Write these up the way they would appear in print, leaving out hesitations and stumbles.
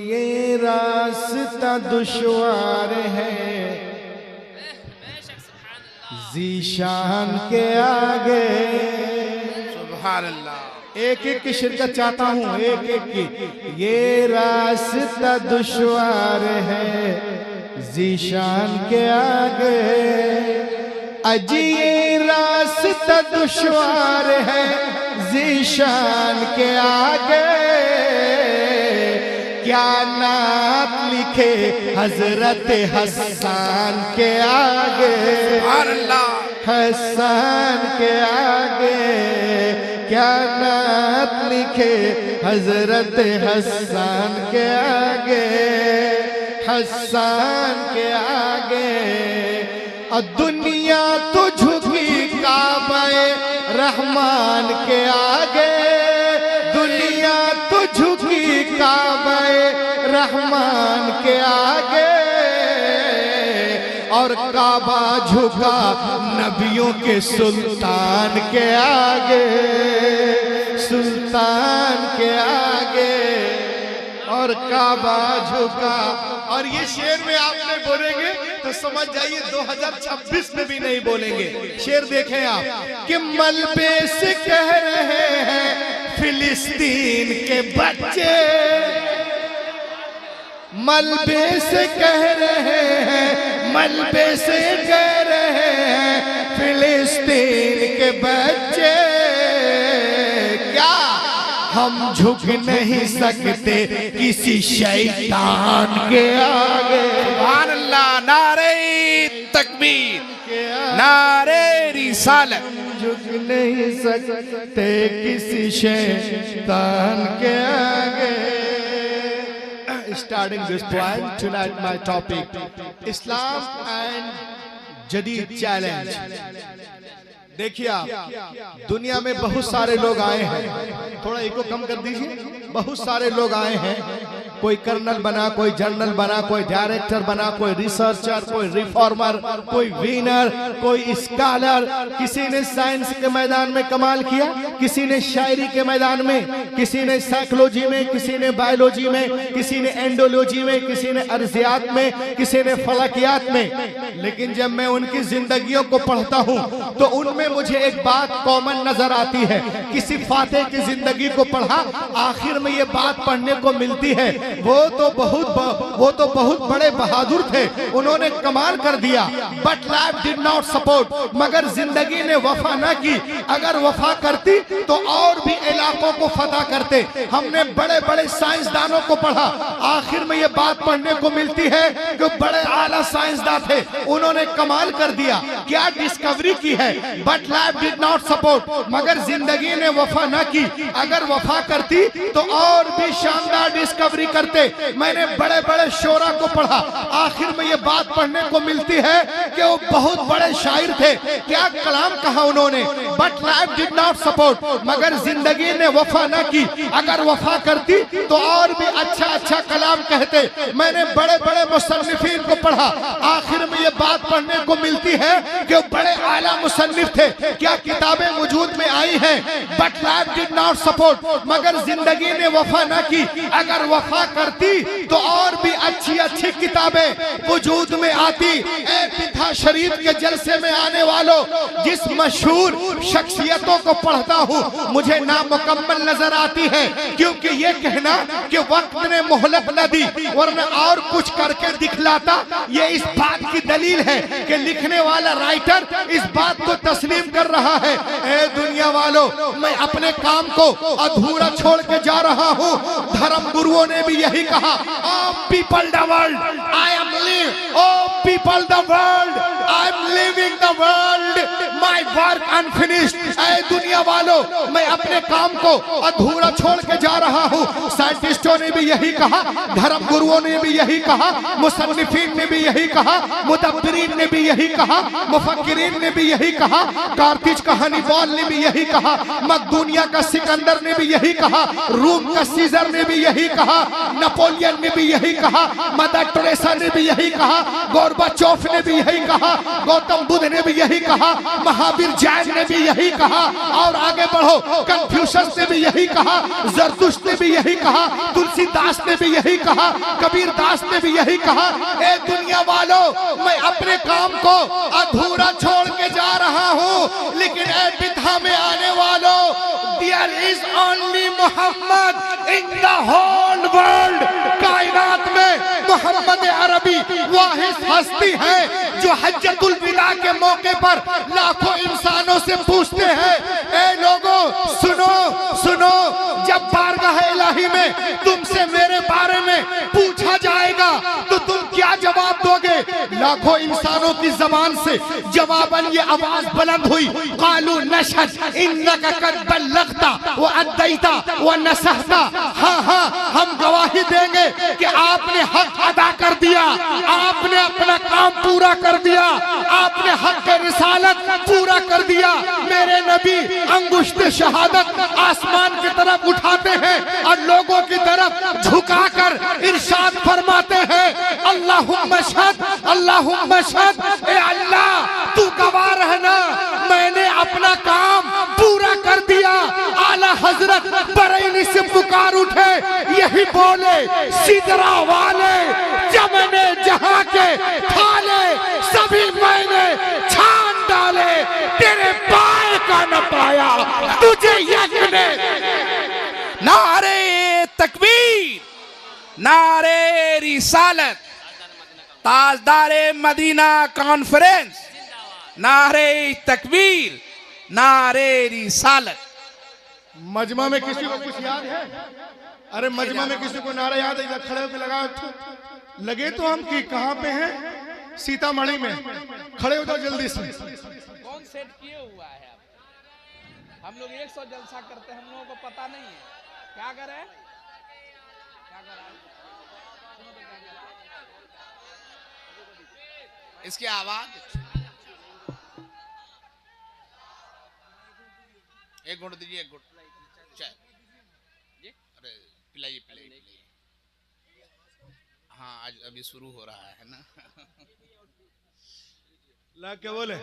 ये रास्ता दुश्वार है ज़ीशान के आगे। सुभान अल्लाह। एक एक की शिरकत चाहता हूँ, एक एक की। ये रास्ता दुश्वार है ज़ीशान के आगे, अजी ये रास्ता दुश्वार है ज़ीशान के आगे। क्या नात लिखे हजरत हसन के आगे, सुभान अल्लाह। हसन के आगे। क्या नात लिखे हजरत हसन के आगे, हसन के आगे। और दुनिया तो झुकी काबे रहमान के आगे, दुनिया तो झुकी काबे रहमान के आगे। और काबा झुका नबियों के सुल्तान के आगे, सुल्तान के आगे। और काबा झुका। और ये शेर में आपने बोलेंगे तो समझ जाइए 2026 में भी नहीं बोलेंगे। शेर देखें आप कि मलबे से कह रहे हैं फिलिस्तीन के बच्चे, मलबे से कह रहे हैं, मलबे से कह रहे हैं फिलिस्तीन के बच्चे। क्या हम झुक नहीं सकते किसी शैतान के आगे। सुभान अल्लाह। नारे तकबीर, नारे रिसालत। झुक नहीं सकते किसी शैतान के आगे। Starting this point, tonight my topic, Islam and जदीद चैलेंज। देखिए आप, दुनिया में बहुत सारे लोग आए हैं, थोड़ा इको कम कर दीजिए। बहुत सारे लोग आए हैं, कोई कर्नल बना, कोई जनरल बना, कोई डायरेक्टर बना, कोई रिसर्चर, कोई रिफॉर्मर, कोई विनर, कोई स्कॉलर। किसी ने साइंस के मैदान में कमाल किया, किसी ने शायरी के मैदान में, किसी ने साइकोलॉजी में, किसी ने बायोलॉजी में, किसी ने एंडोलॉजी में, किसी ने अर्जियात में, किसी ने फलकियात में। लेकिन जब मैं उनकी जिंदगियों को पढ़ता हूँ तो उनमें मुझे एक बात कॉमन नजर आती है। किसी फातेह की जिंदगी को पढ़ा, आखिर में ये बात पढ़ने को मिलती है, वो तो बहुत बड़े बहादुर थे, उन्होंने कमाल कर दिया। But life did not support, मगर जिंदगी ने वफा ना की। अगर वफा करती तो और भी इलाकों को फतह करते। हमने बड़े बड़े साइंसदानों को पढ़ा, आखिर में ये बात पढ़ने को मिलती है कि बड़े आला साइंसदान थे, उन्होंने कमाल कर दिया, क्या डिस्कवरी की है। But life did not support, मगर जिंदगी ने वफा ना की। अगर वफा करती तो और भी शानदार डिस्कवरी करते। मैंने बड़े बड़े शोरा को पढ़ा, आखिर में ये बात पढ़ने को मिलती है कि वो बहुत बड़े शायर थे, क्या कलाम कहा उन्होंने। But life did not support, मगर जिंदगी ने वफा ना की। अगर वफा करती तो और भी अच्छा अच्छा कलाम कहते। मैंने बड़े बड़े मुसन्निफीन को पढ़ा, आखिर में ये बात पढ़ने को मिलती है कि वो बड़े आला मुसन्निफ थे, क्या किताबें वजूद में आई हैं। But life did not support, मगर जिंदगी ने वफा ना की। अगर वफा करती तो और भी अच्छी अच्छी किताबें वजूद में आती। ए पिता शरीफ के जलसे में आने वालों, जिस मशहूर शख्सियतों को पढ़ता हूँ मुझे नामुकम्मल नजर आती है, क्योंकि ये कहना कि वक्त ने मोहलत न दी वरना और कुछ करके दिखलाता, ये इस बात की दलील है कि लिखने वाला राइटर इस बात को तस्लीम कर रहा है। ए दुनिया वालों, मैं अपने काम को अधूरा छोड़ के जा रहा हूँ। धर्म गुरुओं ने भी यही कहा, O people the world I am live, O people the world I am living the world, my work unfinished. ए दुनिया वालों, मैं अपने काम को अधूरा छोड़ के जा रहा हूँ। साइंटिस्टों ने भी यही कहा, धर्म गुरुओं ने भी यही कहा, मुसन्निफीन ने भी यही कहा, मुदब्बिरीन ने भी यही कहा, मुफक्किरीन ने भी यही कहा, कार्तिज का हनीबॉल ने भी यही कहा, मकदूनिया का सिकंदर ने भी यही कहा, रूम का सीजर ने भी यही कहा, नेपोलियन ने भी यही कहा, मदर टेरेसा ने भी यही कहा, गोरबाचोफ ने भी यही कहा, गौतम बुद्ध ने भी यही कहा, महावीर जैन ने भी यही कहा, और आगे बढ़ो कन्फ्यूशस ने भी यही कहा, जरतुश्त ने भी यही कहा, तुलसीदास ने भी यही कहा, कबीर दास ने भी यही कहा। ए दुनिया वालों, मैं अपने काम को अधूरा छोड़ के जा रहा हूं, लेकिन ए बिधा में आने वालों, there is only Muhammad in the whole world. कायनात में मोहम्मद अरबी वाहिद हस्ती है जो हज्जतुल विदा के मौके पर लाखों इंसानों से पूछते हैं, ए लोगों सुनो सुनो, जब बारगाह इलाही में तुमसे मेरे बारे में पूछा जाएगा तो तुम क्या जवाब दोगे? लाखों इंसानों की जबान से जवाबन ये आवाज बुलंद हुई, कालू नशहद इन्नका कद बल्लगता व अद्दैता व नसहता। हाँ हाँ, हम गवाही देंगे कि आपने हक अदा कर दिया, आपने अपना काम पूरा कर दिया, आपने हक के रिसालत पूरा कर दिया। मेरे नबी अंगुश्त शहादत आसमान की तरफ उठाते हैं और लोगों की तरफ झुकाकर इरशाद फरमाते हैं, अल्लाहुम्मा शहद, अल्लाहुम्मा शहद। ए अल्लाह तू गवाह रहना, मैंने अपना काम पूरा कर दिया। आला हजरत बरेली से पुकार उठे, यही बोले सिदरा वाले, जमने जहां के थाले सभी मैंने छान डाले, तेरे पाए का न पाया तुझे यज्ञ ने। नारे तकबीर, नारे रिसालत, ताजदारे मदीना कॉन्फ्रेंस, नारे तकबीर, नारे रिसालत। मजमा में किसी को कुछ याद है? अरे मजमा में किसी को नारा याद है? खड़े होकर लगाओ। लगे तो हम कि कहाँ पे हैं? सीतामढ़ी में। खड़े हो जाओ जल्दी से। कौन सेट किए हुआ है? हम लोग 100 जलसा करते हैं, हम लोगों को पता नहीं है क्या करें, क्या करें। इसकी आवाज एक घुट दीजिए, एक घुट चाय। अरे पिलाइए पिलाइए। हाँ, आज अभी शुरू हो रहा है ना। ला क्या बोले?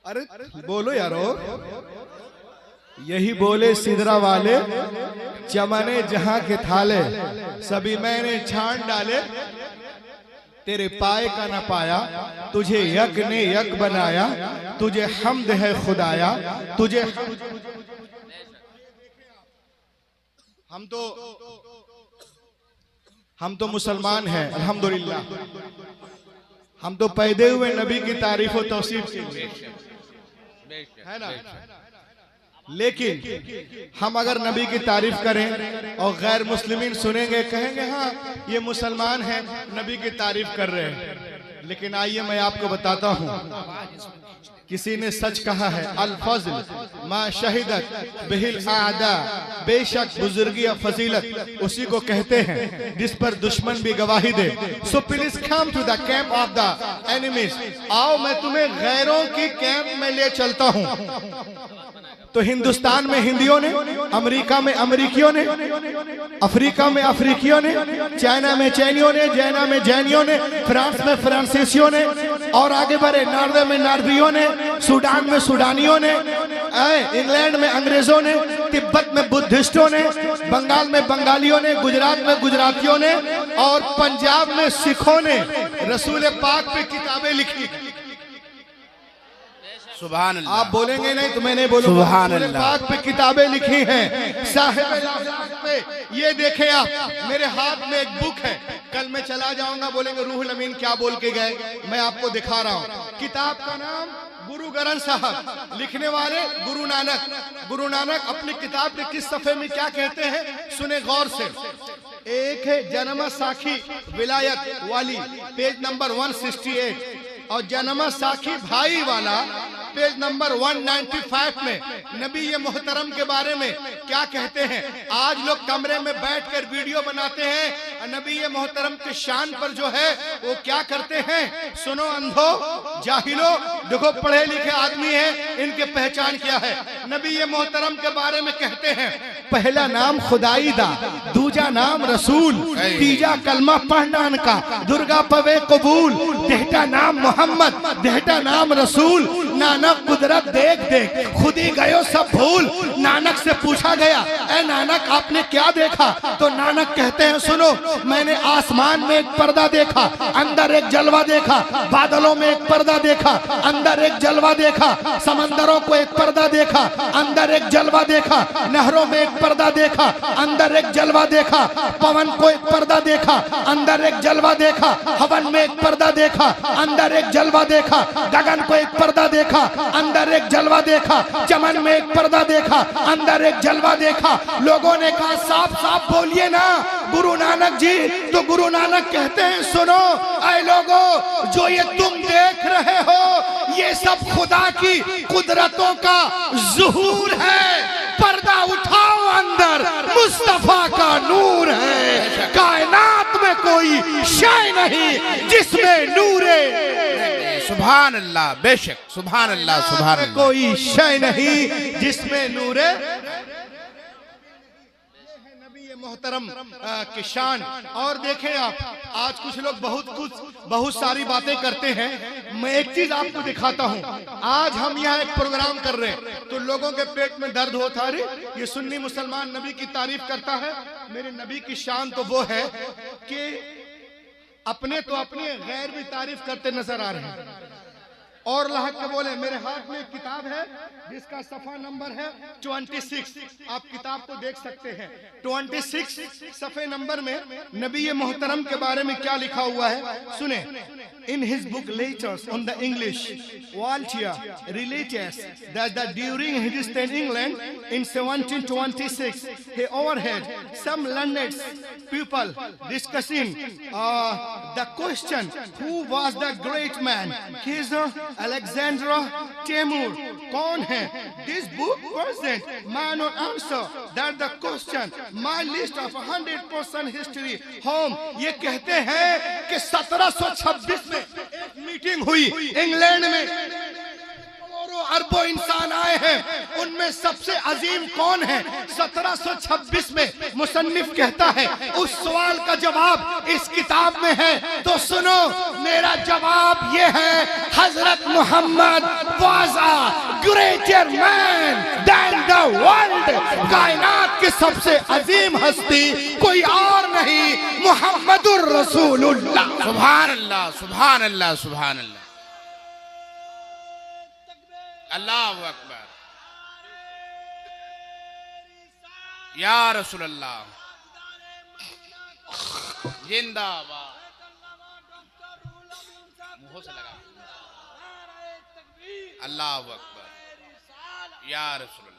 अरे बोलो यारो। यही बोले सिदरा वाले, चमने जहां के थाले सभी मैंने छान डाले, तेरे पाए का न पाया, तुझे यक ने यक बनाया, तुझे हम्द है खुदाया, तुझे हम तो मुसलमान हैं अल्हम्दुलिल्लाह। हम तो पैदे हुए नबी की तारीफ और तौसीफ के लिए, है ना। लेकिन हम अगर नबी की तारीफ करें और गैर मुस्लिमीन सुनेंगे, कहेंगे हाँ ये मुसलमान हैं, नबी की तारीफ कर रहे हैं। लेकिन आइए मैं आपको बताता हूँ, किसी ने सच कहा है, अल फज़ल मा शहिदत बिहिल आदा, बेशक बुजुर्गी या फजीलत उसी को कहते हैं जिस पर दुश्मन भी गवाही दे। So please come to the camp of the enemies. आओ मैं तुम्हें गैरों की कैंप में ले चलता हूँ। तो हिंदुस्तान में हिंदियों ने, अमेरिका में अमेरिकियों ने, अफ्रीका में अफ्रीकियों ने, चाइना में चाइनियों ने, जैना में जैनियों ने, फ्रांस में फ्रांसीसियों ने, और आगे बढ़े नॉर्वे में नार्वियों ने, सूडान में सूडानियों ने, इंग्लैंड में अंग्रेजों ने, तिब्बत में बुद्धिस्टों ने, बंगाल में बंगालियों ने, गुजरात में गुजरातियों ने, और पंजाब में सिखों ने रसूल पाक पे किताबें लिखी। सुभान अल्लाह। आप बोलेंगे नहीं तो मैं नहीं बोलूंगा। सुभान अल्लाह। पाक पे किताबें लिखी हैं। साहिब पे ये देखें आप, मेरे हाथ में एक बुक है, कल मैं चला जाऊंगा, बोलेंगे रूहुल अमीन क्या बोल के गए, मैं आपको दिखा रहा हूँ। किताब का नाम गुरु ग्रंथ साहब, लिखने वाले गुरु नानक। गुरु नानक अपनी किताब के किस सफ़े में क्या कहते हैं सुने गौर से। एक है जन्म साखी विलायत वाली, पेज नंबर 168, और जन्म साखी भाई वाला पेज नंबर 195 में नबी ये मोहतरम के बारे में क्या कहते हैं। आज लोग कमरे में बैठकर वीडियो बनाते हैं, नबी ये मोहतरम के शान पर जो है वो क्या करते हैं। सुनो अंधो जाहिलो, देखो पढ़े लिखे आदमी है, इनके पहचान क्या है। नबी ये मोहतरम के बारे में कहते हैं, पहला नाम खुदाई दा, दूजा नाम रसूल, तीजा कलमा पढ़नान का, दुर्गा पवे कबूल, देहटा नाम मोहम्मद, देहटा नाम रसूल। नानक कुदरत देख देख खुदी गयो सब भूल। नानक से पूछा गया, ए नानक आपने क्या देखा। तो नानक कहते हैं, सुनो मैंने आसमान में एक पर्दा देखा, अंदर एक जलवा देखा, बादलों में एक पर्दा देखा, अंदर एक जलवा देखा, समंदरों को एक पर्दा देखा, अंदर एक जलवा देखा, नहरों में एक पर्दा देखा, अंदर एक जलवा देखा, पवन को एक पर्दा देखा, अंदर एक जलवा देखा, हवन में एक पर्दा देखा, अंदर एक जलवा देखा, गगन को एक पर्दा देखा, अंदर एक जलवा देखा, चमन में एक पर्दा देखा, अंदर एक जलवा देखा। लोगों ने कहा साफ साफ बोलिए ना गुरु नानक जी। तो गुरु नानक कहते हैं, सुनो ऐ लोगों, जो ये तुम देख रहे हो ये सब खुदा की कुदरतों का ज़ुहूर है। पर्दा उठाओ, अंदर मुस्तफा का नूर है। कायनात में कोई शय नहीं जिसमें नूरे, सुभान अल्लाह, बेशक सुभान अल्लाह, सुभान अल्लाह। कोई शय नहीं जिसमें नूरे मोहतरम की शान। और देखें आप, आज कुछ लोग बहुत सारी बातें करते हैं। मैं एक चीज आपको दिखाता हूं। आज हम यहाँ एक प्रोग्राम कर रहे हैं तो लोगों के पेट में दर्द होता है, ये सुन्नी मुसलमान नबी की तारीफ करता है। मेरे नबी की शान तो वो है कि अपने तो अपने गैर भी तारीफ करते नजर आ रहे हैं। और लाहक के बोले, मेरे हाथ में एक किताब है जिसका सफा नंबर है 26। आप किताब को देख सकते हैं। 26 सफे नंबर में नबी मोहतरम के बारे में क्या लिखा हुआ है, सुने। In his book letters on the English Waltier relates that during his stay in England in 1726 he overheard some learned people discussing the question, who was the great man, Caesar, Alexander, Timur, कौन है। This book present my no answer that the question, my list of 100% history home। ये कहते हैं कि 1726 में एक meeting हुई England में, अरबों इंसान आए हैं, उनमें सबसे अजीम कौन है। 1726 में मुसन्निफ कहता है, उस सवाल का जवाब इस किताब में है। तो सुनो, मेरा जवाब ये है, हजरत Muhammad was a greater man than the world. कायनात की सबसे अजीम हस्ती कोई और नहीं, मुहम्मदुर रसूलुल्लाह। सुभान अल्लाह, सुभान अल्लाह, सुभान अल्लाह, अल्लाहु अकबर, या रसूल अल्लाह, जिंदाबाद। मुंह से लगा, अल्लाहु अकबर, या रसूल अल्लाह।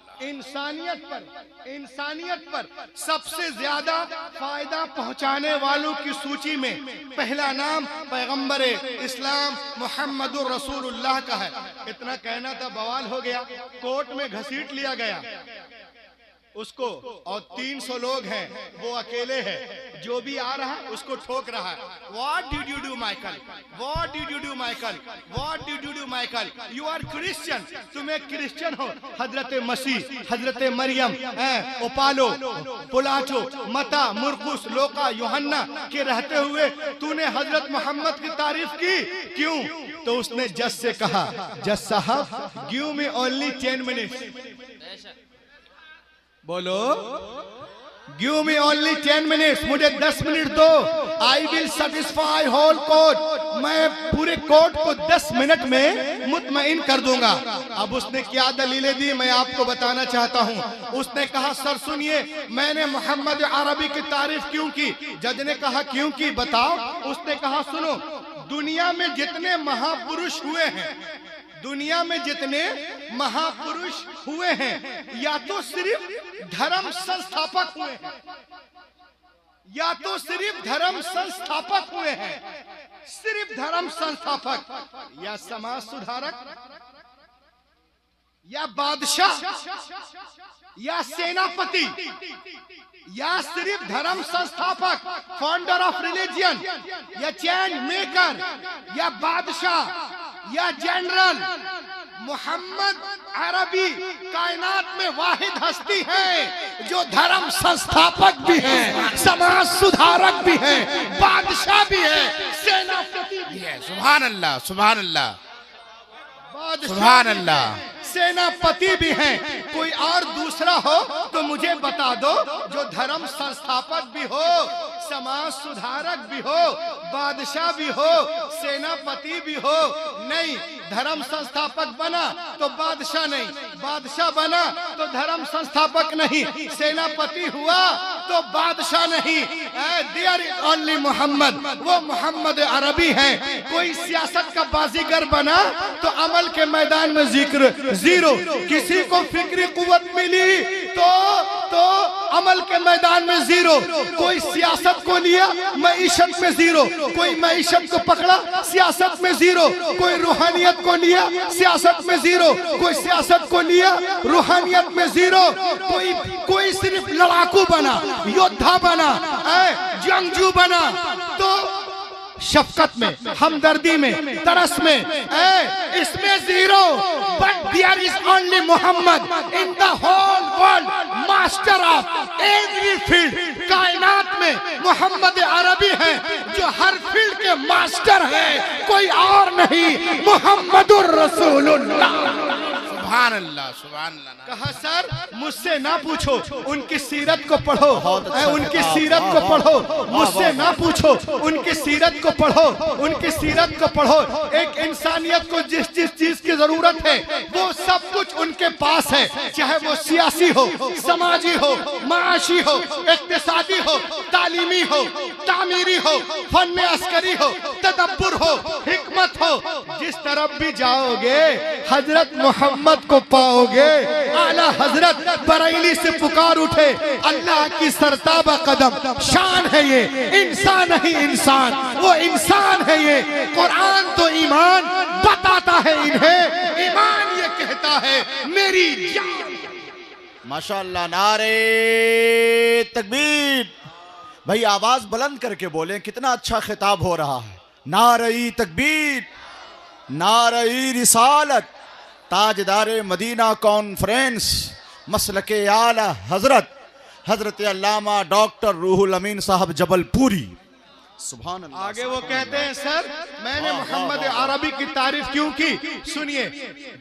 इंसानियत पर सबसे ज्यादा फायदा पहुंचाने वालों की सूची में पहला नाम पैगंबर इस्लाम मुहम्मदुर रसूलुल्लाह का है। इतना कहना था, बवाल हो गया, कोर्ट में घसीट लिया गया उसको, और 300 लोग हैं, वो अकेले हैं, जो भी आ रहा है उसको ठोक रहा है। What did you do, Michael? What did you do, Michael? What did you do, Michael? You are Christian, तुम एक क्रिश्चियन हो। हजरत मसीह, हजरत मरियम, ओपालो, पुलाचो, मता, मुरकुस, लोका, यूहन्ना के रहते हुए तूने हजरत मोहम्मद की तारीफ की, क्यों? तो उसने जज से कहा, जज साहब गिव मी ओनली 10 मिनट्स। बोलो, गिव मी ओनली 10 मिनट्स, मुझे 10 मिनट दो। I will satisfy whole court, मैं पूरे कोर्ट को 10 मिनट में मुतमईन कर दूंगा। अब उसने क्या दलीलें दी, मैं आपको बताना चाहता हूं। उसने कहा, सर सुनिए, मैंने मोहम्मद अरबी की तारीफ क्यों की। जज ने कहा, क्यों की, बताओ। उसने कहा, सुनो, दुनिया में जितने महापुरुष हुए हैं, दुनिया में जितने महापुरुष हुए हैं, या तो सिर्फ धर्म संस्थापक हुए हैं, या तो सिर्फ धर्म संस्थापक हुए हैं, सिर्फ धर्म संस्थापक, या समाज सुधारक, या बादशाह या सेनापति या सिर्फ धर्म संस्थापक, फाउंडर ऑफ रिलीजियन, या चेंज मेकर, या बादशाह या जनरल, मोहम्मद अरबी कायनात में वाहिद हस्ती है जो धर्म संस्थापक भी है, समाज सुधारक भी है, बादशाह भी है, सेनापति भी है। सुभान अल्लाह, सुभान अल्लाह, बादशाह सुभान अल्लाह, सेनापति भी हैं। कोई और दूसरा हो तो मुझे बता दो जो धर्म संस्थापक भी हो, समाज सुधारक भी हो, बादशाह भी हो, सेनापति भी हो। नहीं, धर्म संस्थापक बना तो बादशाह नहीं, बादशाह बना तो धर्म संस्थापक नहीं, सेनापति हुआ तो बादशाह नहीं। देयर इज ओनली मोहम्मद, वो मोहम्मद अरबी है। कोई सियासत का बाजीगर बना तो अमल के मैदान में जिक्र जीरो। किसी को फिक्री कुव्वत मिली तो अमल के मैदान में जीरो। कोई सियासत को लिया मईशत में जीरो, कोई मईशत को पकड़ा सियासत में जीरो, कोई रूहानियत को लिया सियासत में जीरो, कोई सियासत को लिया रूहानियत में जीरो। कोई सिर्फ लड़ाकू बना, योद्धा बना, जंगजू बना तो शफकत में, हमदर्दी में, तरस में, इसमें जीरो। But there is only Muhammad in the whole world, master of every field. कायनात में मोहम्मद अरबी है जो हर फील्ड के मास्टर है, कोई और नहीं, मोहम्मदुर रसूलुल्लाह। सुभान अल्लाह, सुभान अल्लाह। कहा सर मुझसे ना पूछो, उनकी सीरत को पढ़ो, उनकी सीरत को पढ़ो, मुझसे ना पूछो, उनकी सीरत को पढ़ो, उनकी सीरत को पढ़ो। एक इंसानियत को जिस जिस चीज की जरूरत है वो सब कुछ उनके पास है, चाहे वो सियासी हो, समाजी हो, माशी हो, इक्तिसादी हो, तालीमी हो, तामीरी हो, फन अस्करी हो, तदब्बुर हो, हिकमत हो। जिस तरफ भी जाओगे हजरत मोहम्मद को पाओगे। आला हजरत बरेली से पुकार उठे, अल्लाह की सरताबा कदम शान है ये, इंसान नहीं इंसान, वो इंसान है ये। कुरान तो ईमान बताता है इन्हें, ईमान ये कहता है मेरी जान। माशाअल्लाह, नारे तकबीर। भाई आवाज बुलंद करके बोले, कितना अच्छा खिताब हो रहा है। नारे तकबीर, नारे रिसालत, ताजदारे मदीना कॉन्फ्रेंस, मसलके आला हजरत हजरत अल्लामा डॉक्टर रूहुल अमीन साहब जबलपुरी। सुभान अल्लाह। आगे वो कहते हैं सर मैंने मोहम्मद अरबी की तारीफ क्यों की? सुनिए,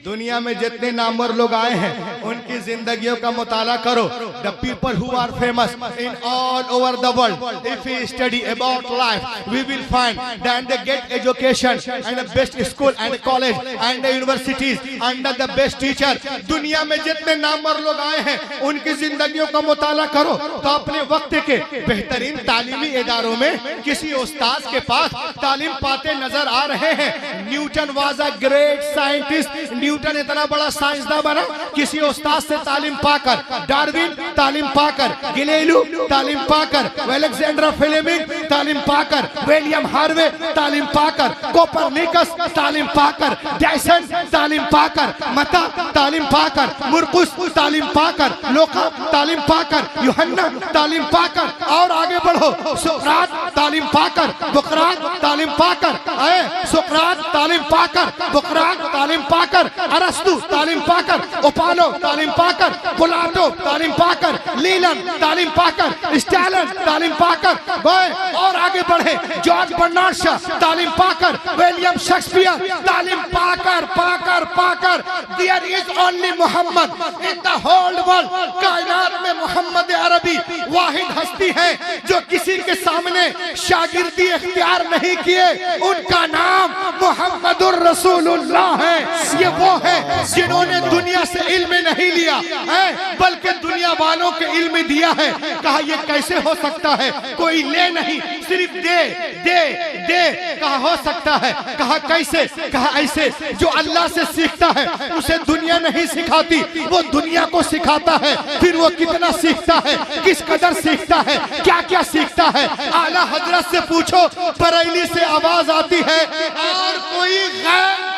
दुनिया में जितने नामवर लोग आए हैं उनकी जिंदगियों का मुताला करो। The people who are famous in all over the world, if we study about life we will find that they get education and the best school and college and the universities under the best teacher. दुनिया में जितने नामवर लोग आए हैं उनकी जिंदगियों का मुताला करो तो अपने वक्त के बेहतरीन तालीमी इदारों में किसी उस्ताद के पास तालीम पाते नजर आ रहे हैं। Newton was a great scientist, Newton इतना बड़ा साइंसदान बना किसी उस्ताद से तालीम पाकर। डार्विन तालीम पाकर, गिलेलू तालीम पाकर, अलेक्जेंडर फ्लेमिंग तालीम पाकर, विलियम हार्वे तालीम पाकर, कोपरनिकस तालीम पाकर, डायसन तालीम पाकर, मता तालीम पाकर, मुर्कुस तालीम पाकर, लोका तालीम पाकर, यूहन्ना तालीम पाकर। और आगे बढ़ो, सुकरात तालीम पाकर, बुकरात तालीम पाकर, सुकरात तालीम पाकर, बुकरात तालीम पाकर, अरस्तु तालीम पाकर, ओपालो तालीम पाकर, प्लाटो तालीम पाकर, लीलन तालीम पाकर, स्टैलिन तालीम पाकर। और आगे बढ़े, जॉर्ज बर्नार्ड शॉ तालीम पाकर, विलियम शेक्सपियर तालीम पाकर पाकर पाकर। There is only Muhammad in the whole world. कायनात में मोहम्मद अरबी वाहिद हस्ती है जो किसी के सामने शागिर्दी इख्तियार नहीं किए। उनका नाम मोहम्मदुर रसूलुल्लाह है। ये वो है जिन्होंने दुनिया से इल्म नहीं लिया है बल्कि दुनिया वालों के इल्म दिया है। कहा ये कैसे हो सकता है? कोई ले नहीं, सिर्फ दे दे दे। कहा हो सकता है। कहा कैसे? कहा ऐसे, जो अल्लाह से सीखता है उसे दुनिया नहीं सिखाती, वो दुनिया को सिखाता है। फिर वो कितना सीखता है, किस कदर सीखता है, क्या क्या सीखता है। आला हजरत से पूछो, बरेली से आवाज आती है और कोई गैर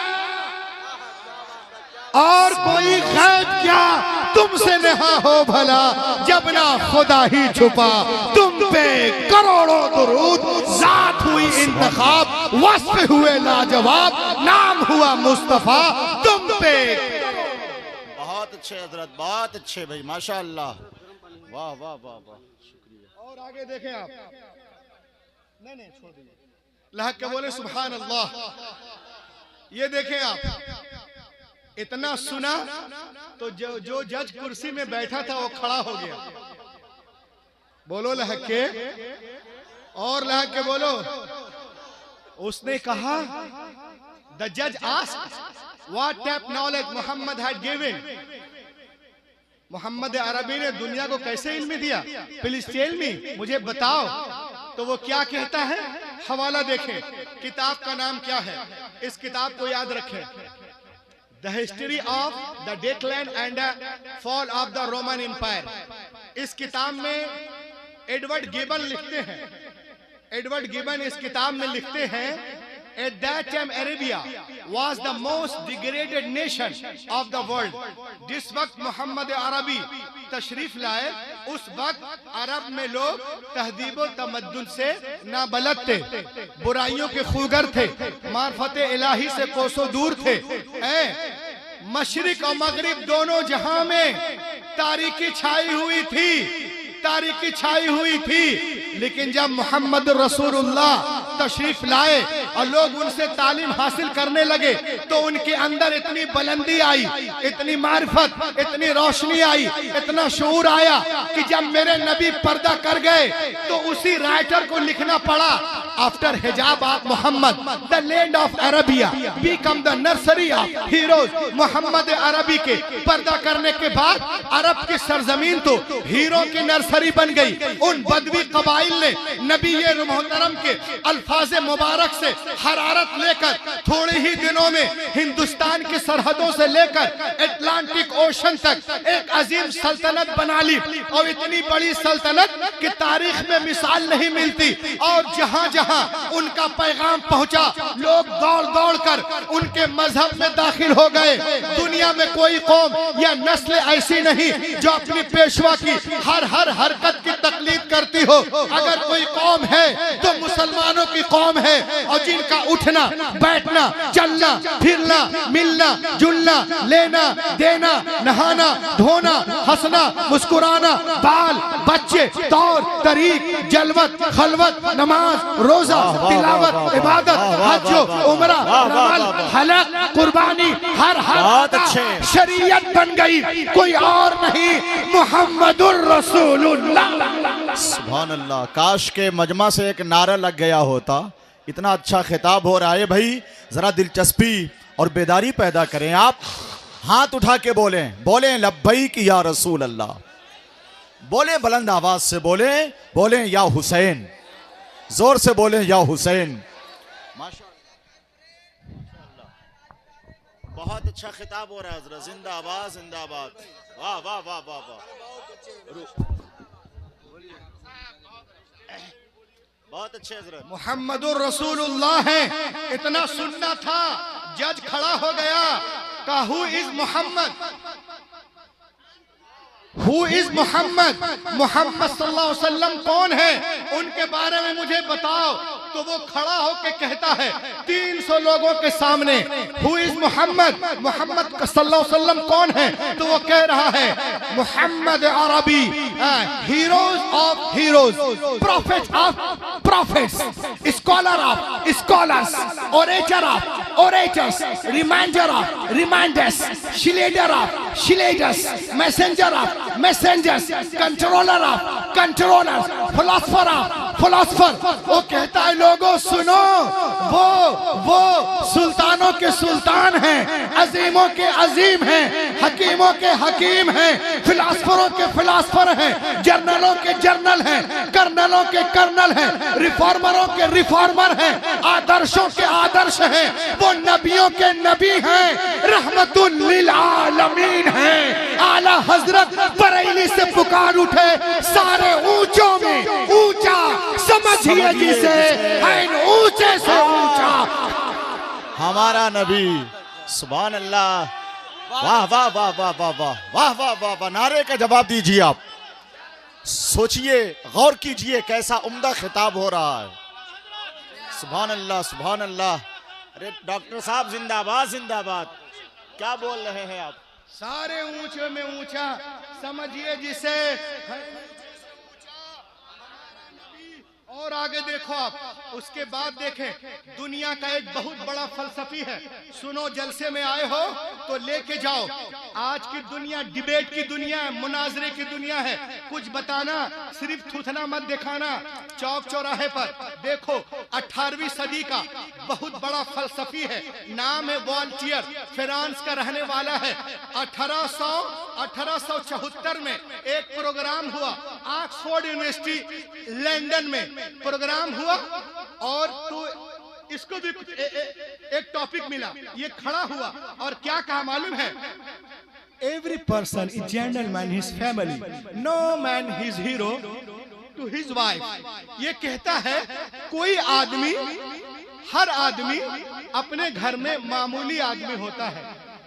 और कोई गैब क्या तुमसे नहा हो भला, जब ना खुदा ही छुपा तुम पे करोड़ों दुरूद, जात हुई इंतखाब, वस्फ हुए लाजवाब, नाम हुआ मुस्तफा तुम पे। बहुत अच्छे हजरत, बहुत अच्छे भाई, माशाअल्लाह, वाह वाह वाह वाह, शुक्रिया। और आगे देखें आप, नहीं छोड़ दीजिए, लहक के बोले सुभान अल्लाह। ये देखें आप, इतना सुना तो जो जज कुर्सी में बैठा था वो खड़ा हो गया। बोलो लहक के, और लहक के बोलो। उसने कहा, द जज asked what type knowledge Muhammad had given. Muhammad अरबी ने दुनिया को कैसे इल्म दिया, प्लीज टेल मी, मुझे बताओ। तो वो क्या कहता है, हवाला देखें, किताब का नाम क्या है, इस किताब को याद रखें, the history of the decline and fall of the Roman empire. इस किताब में एडवर्ड गिबन लिखते हैं, एडवर्ड गिबन इस किताब में लिखते हैं, at that time Arabia was the most degraded nation of the world। जिस वक्त मोहम्मद अरबी तशरीफ लाए, उस वक्त अरब में लोग तहदीब और तमद्दुन से नाबलद थे, बुराइयों के खूगर थे, मार्फत इलाही से कोसों दूर थे। मशरिक और मगरिब दोनों जहां में तारीकी छाई हुई थी, तारीकी छाई हुई थी। लेकिन जब मोहम्मद रसूलुल्लाह तशरीफ लाए और लोग उनसे तालीम हासिल करने लगे, तो उनके अंदर इतनी बुलंदी आई, इतनी मारिफत, इतनी रोशनी आई, इतना शऊर आया कि जब मेरे नबी पर्दा कर गए तो उसी राइटर को लिखना पड़ा, आफ्टर हिजाब of Muhammad the land of Arabia become the nursery of heroes. Muhammad अरबी के पर्दा करने के बाद अरब की सरजमीन तो हीरो की नर्सरी बन गई। उन बदवी कबाइल ने नबी मोहतरम के अल्फाज मुबारक से हरारत लेकर थोड़े ही दिनों में हिंदुस्तान की सरहदों से लेकर अटलांटिक ओशन तक एक अजीम सल्तनत बना ली। और इतनी बड़ी सल्तनत की तारीख में मिसाल नहीं मिलती। और जहां जहां उनका पैगाम पहुंचा, लोग दौड़ दौड़ कर उनके मजहब में दाखिल हो गए। दुनिया में कोई कौम या नस्ल ऐसी नहीं जो अपनी पेशवा की हर हरकत की तकलीफ करती हो। अगर कोई कौम है तो मुसलमानों की कौम है, और जिनका उठना बैठना चलना फिरना मिलना जुलना लेना देना नहाना धोना हंसना मुस्कुराना बाल बच्चे तौर तरीक जलवत खलवत नमाज रोजा तिलावत इबादत हज उमरा रमल हलक कुर्बानी हर शरीयत बन गई, कोई और नहीं, मुहम्मदुर रसूलुल्लाह। सुभान अल्लाह। काश के मजमा से एक नारा लग गया होता। इतना अच्छा खिताब हो रहा है भाई, जरा दिलचस्पी और बेदारी पैदा करें। आप हाथ उठा के बोलें, बोलें लब्बैक या रसूल अल्लाह, बोलें बुलंद आवाज से, बोलें बोलें या हुसैन, जोर से बोलें या हुसैन। माशाअल्लाह, बहुत अच्छा खिताब हो रहा है हज़रत, जिंदाबाद जिंदाबाद, वाह वाह वाह वाह वाह, बहुत अच्छे हज़रत। मुहम्मदुर रसूलुल्लाह है, इतना सुनना था। जज खड़ा हो गया, कहा who is Muhammad, who is Muhammad, Muhammad सल्लल्लाहु अलैहि वसल्लम कौन है, उनके बारे में मुझे बताओ। तो वो खड़ा होकर कहता है 300 लोगों के सामने, हु इज मोहम्मद, मोहम्मद सल्लल्लाहु अलैहि वसल्लम कौन है। तो वो कह रहा है Muhammad Arabi, heroes of heroes, prophet of prophets, scholar of scholars, orator of orators, reminder of reminders, shielder of shielders, messenger of messengers, controller of controllers, philosopher of philosopher. वो कहता है लोगों सुनो, वो सुल्तानों के सुल्तान हैं, अजीमों के अजीम हैं, हकीमों के हकीम हैं, फिलोसोफरों के फिलोसोफर हैं, जर्नलों के जर्नल हैं, कर्नलों के कर्नल हैं, रिफॉर्मरों के रिफॉर्मर हैं, आदर्शों के आदर्श हैं, वो नबियों के नबी हैं, रहमतुल लिल आलमीन हैं। आला हजरत बरेली से पुकार उठे, सारे ऊंचों में ऊंचा समझिए जिसे है ऊंचे से ऊंचा हमारा नबी। सुभान अल्लाह, वाह वाह वाह वाह वाह वाह वाह वाह वाह वाह, नारे का जवाब दीजिए आप। सोचिए, गौर कीजिए, कैसा उम्दा खिताब हो रहा है। सुभान अल्लाह, सुभान अल्लाह। अरे डॉक्टर साहब जिंदाबाद जिंदाबाद, क्या बोल रहे हैं आप? सारे ऊंचे में ऊंचा समझिए जिसे, और आगे देखो आप, उसके बाद देखें दुनिया का एक बहुत बड़ा फलसफी है। सुनो, जलसे में आए हो तो लेके जाओ। आज की दुनिया डिबेट की दुनिया है, मुनाजरे की दुनिया है। कुछ बताना, सिर्फ थूथना मत दिखाना चौक चौराहे पर। देखो 18वीं सदी का बहुत बड़ा फलसफी है, नाम है वॉल्टियर, फ्रांस का रहने वाला है। 1874 में एक प्रोग्राम हुआ ऑक्सफोर्ड यूनिवर्सिटी लंदन में, प्रोग्राम हुआ और तो इसको भी एक टॉपिक मिला, ये खड़ा हुआ और क्या कहा मालूम है? Every person is gentleman his family, no man his hero to his wife. ये कहता है कोई आदमी, हर आदमी अपने घर में मामूली आदमी होता है,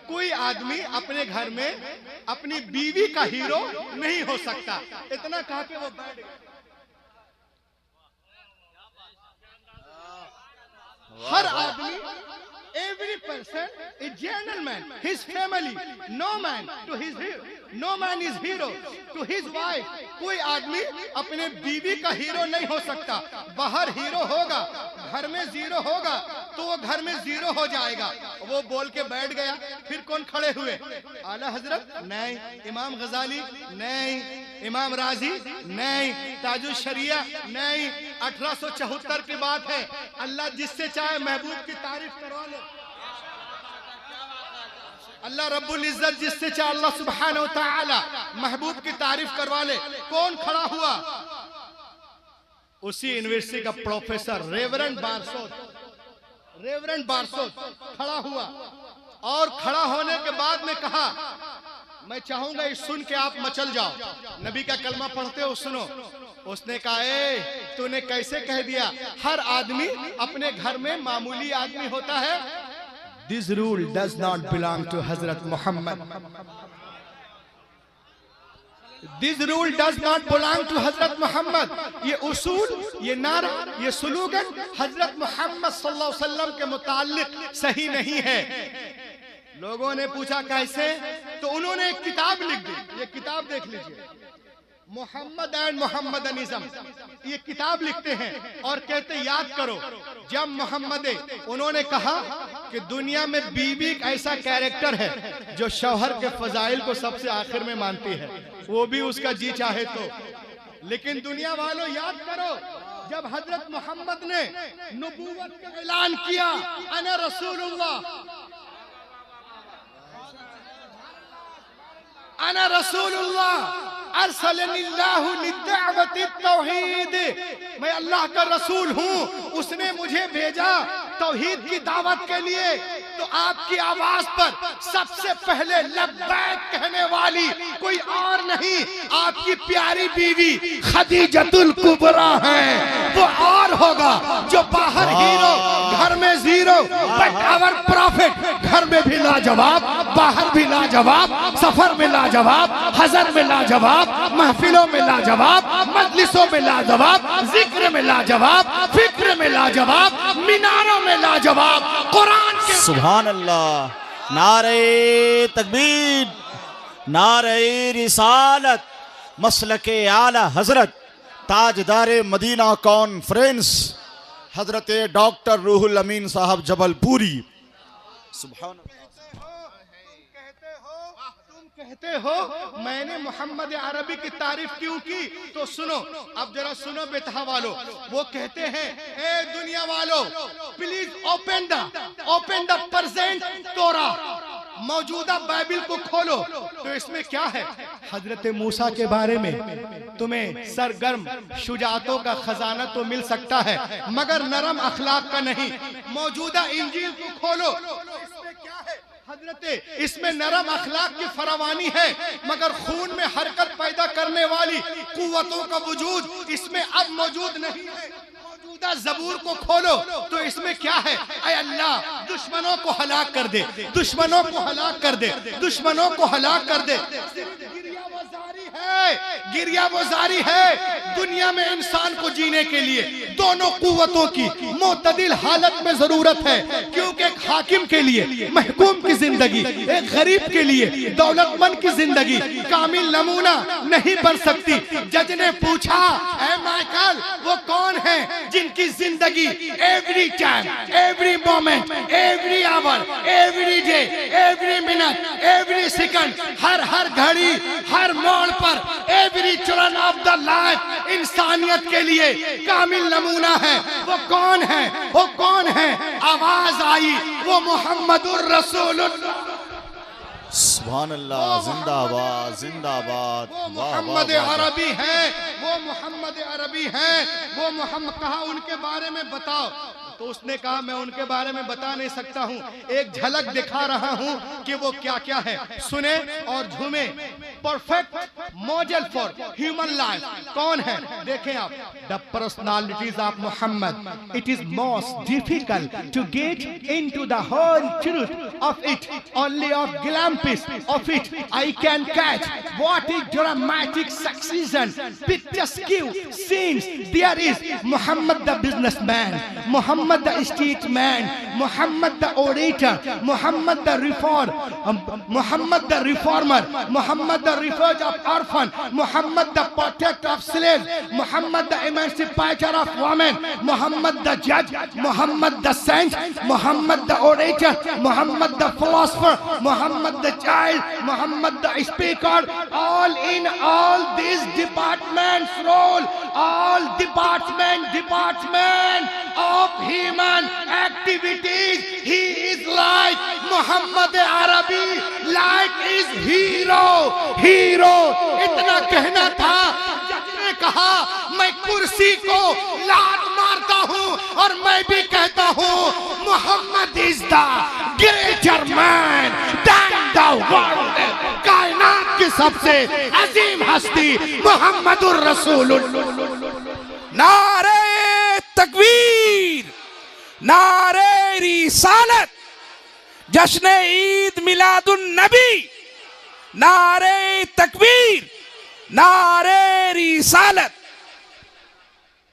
कोई आदमी अपने घर में अपनी बीवी का हीरो नहीं हो सकता। इतना कहा कि वो बैठ गया। हर आदमी, every person is gentleman, his family, no man to his hero, no man is hero to his wife। कोई आदमी अपने बीवी का हीरो नहीं हो सकता। बाहर हीरो होगा, घर में जीरो होगा तो वो घर में जीरो हो जाएगा। वो बोल के बैठ गया। फिर कौन खड़े हुए? आला हजरत नहीं, इमाम गजाली नहीं, इमाम राजी नहीं, ताजुल शरिया नहीं। 1874 की बात है। अल्लाह जिससे चाहे महबूब की तारीफ करवा ले। अल्लाह रब्बुल इज्जत जिससे चाहे अल्लाह सुब्हानहू तआला महबूब की तारीफ करवा ले। कौन खड़ा हुआ? उसी यूनिवर्सिटी का प्रोफेसर रेवरेंड बारसोत खड़ा हुआ और खड़ा होने के बाद में कहा, मैं चाहूंगा इस सुन के आप मचल जाओ। नबी का कलमा पढ़ते हो, सुनो। उसने कहा, ए तूने कैसे कह दिया हर आदमी अपने घर में मामूली आदमी होता है? This rule does not belong to Hazrat Muhammad. This rule does not belong to Hazrat Muhammad. ये उसूल, ये नारा, ये सुलूगन हजरत मोहम्मद सल्लल्लाहु अलैहि वसल्लम के मुताल्लिक सही नहीं है। लोगों ने पूछा कैसे? तो उन्होंने एक किताब लिख दी। ये किताब देख लीजिए, मोहम्मद एंड मोहम्मदनिज्म। ये किताब लिखते हैं और कहते याद करो जब मोहम्मद, उन्होंने कहा कि दुनिया में बीवी एक ऐसा कैरेक्टर है जो शौहर के फजाइल को सबसे आखिर में मानती है, वो भी उसका जी चाहे तो। लेकिन दुनिया वालों याद करो, जब हजरत मोहम्मद ने नबूवत का ऐलान किया, अना रसूलुल्लाह, अना रसूलुल्लाह अरसलनिल्लाहु लिदावति तौहीद, मैं अल्लाह का रसूल हूँ, उसने मुझे भेजा तौहीद की दावत के लिए। तो आपकी आवाज पर सबसे पहले लब्बैक कहने वाली कोई और नहीं, आपकी प्यारी बीवी खदीजतुल कुबरा है। वो और होगा जो बाहर हीरो, घर में जीरो, बट आवर प्रॉफिट घर में भी लाजवाब, बाहर भी लाजवाब, सफर में लाजवाब, हजर में लाजवाब, महफिलों में लाजवाब, मजलिसों में लाजवाब, जिक्र में लाजवाब, फिक्र में लाजवाब, मीनारों में लाजवाब, कुरान के। सुभान अल्लाह, नारे तकबीर, नारे रिसालत, मसलके आला हजरत ताजदारे मदीना कॉन्फ्रेंस हजरत डॉक्टर रूहुल अमीन साहब जबलपुरी। सुभान अल्लाह। कहते हो मैंने मोहम्मद अरबी की तारीफ क्यों की? तो सुनो, अब जरा सुनो बेतहा वालों। वो कहते हैं, ए दुनिया वालों, प्लीज ओपन द प्रेजेंट तोरा, मौजूदा बाइबिल को खोलो। तो इसमें क्या है? हजरत मूसा के बारे में तुम्हें सरगर्म शुजातों का खजाना तो मिल सकता है, मगर नरम अखलाक का नहीं। मौजूदा इंजील को खोलो, इसमें क्या है? हजरत इसमें नरम अखलाक की फरावानी है, मगर खून में हरकत पैदा करने वाली कुव्वतों का वजूद इसमें अब मौजूद नहीं है। खुदा जबूर को खोलो तो इसमें क्या है, ऐ अल्लाह दुश्मनों को हलाक कर दे, दुश्मनों को हलाक कर दे, दुश्मनों को हलाक कर दे। गिरिया वो जारी है, गिरिया वो जारी है। दुनिया में इंसान को जीने के लिए दोनों कुव्वतों की मुतदिल हालत में जरूरत है, क्योंकि एक हाकिम के लिए महकूम की जिंदगी, एक गरीब के लिए दौलतमंद की जिंदगी कामिल नमूना नहीं बन सकती। जज ने पूछा, ऐ माइकल वो कौन है जिनकी जिंदगी every time, every moment, every hour, every day, every minute, every second, हर घड़ी, हर मोड़ पर, every turn of the life इंसानियत के लिए कामिल नमूना है। वो कौन है, वो कौन है? आवाज आई, वो मोहम्मदुर रसूलुल्लाह। सुभान अल्लाह, जिंदाबाद जिंदाबाद। वो मोहम्मद अरबी है, वो मोहम्मद अरबी है, वो मोहम्मद। कहा उनके बारे में बताओ, तो उसने कहा मैं उनके बारे में बता नहीं सकता हूँ, एक झलक दिखा रहा हूँ कि वो क्या क्या है। सुने और झूमे। Perfect model for human life कौन है? देखें आप, the personalities of Muhammad. It is most difficult to get into the whole truth of it, only of glimpse of it I can catch what is dramatic succession, picturesque scenes. There is Muhammad the businessman, Muhammad the statesman, Muhammad the orator, Muhammad the Muhammad the reformer, Muhammad the refuge of orphan, Muhammad the protector of slaves, Muhammad the emancipator of women, Muhammad the judge, Muhammad the saint, Muhammad the orator, Muhammad the philosopher, Muhammad the child, Muhammad the speaker. All in all these departments role, all department of human activities, he is like Muhammad Arabi, like is hero. इतना कहना था, जिसने कहा मैं कुर्सी को लात मारता हूँ और मैं भी कहता हूँ Muhammad is the greater man than the world. कायनात की सबसे अजीम हस्ती मोहम्मदुर रसूलुल्लाह। नारे तकबीर, नारे रिसालत, जश्न ईद मिलादुन नबी, नारे तकबीर, नारे रिसालत।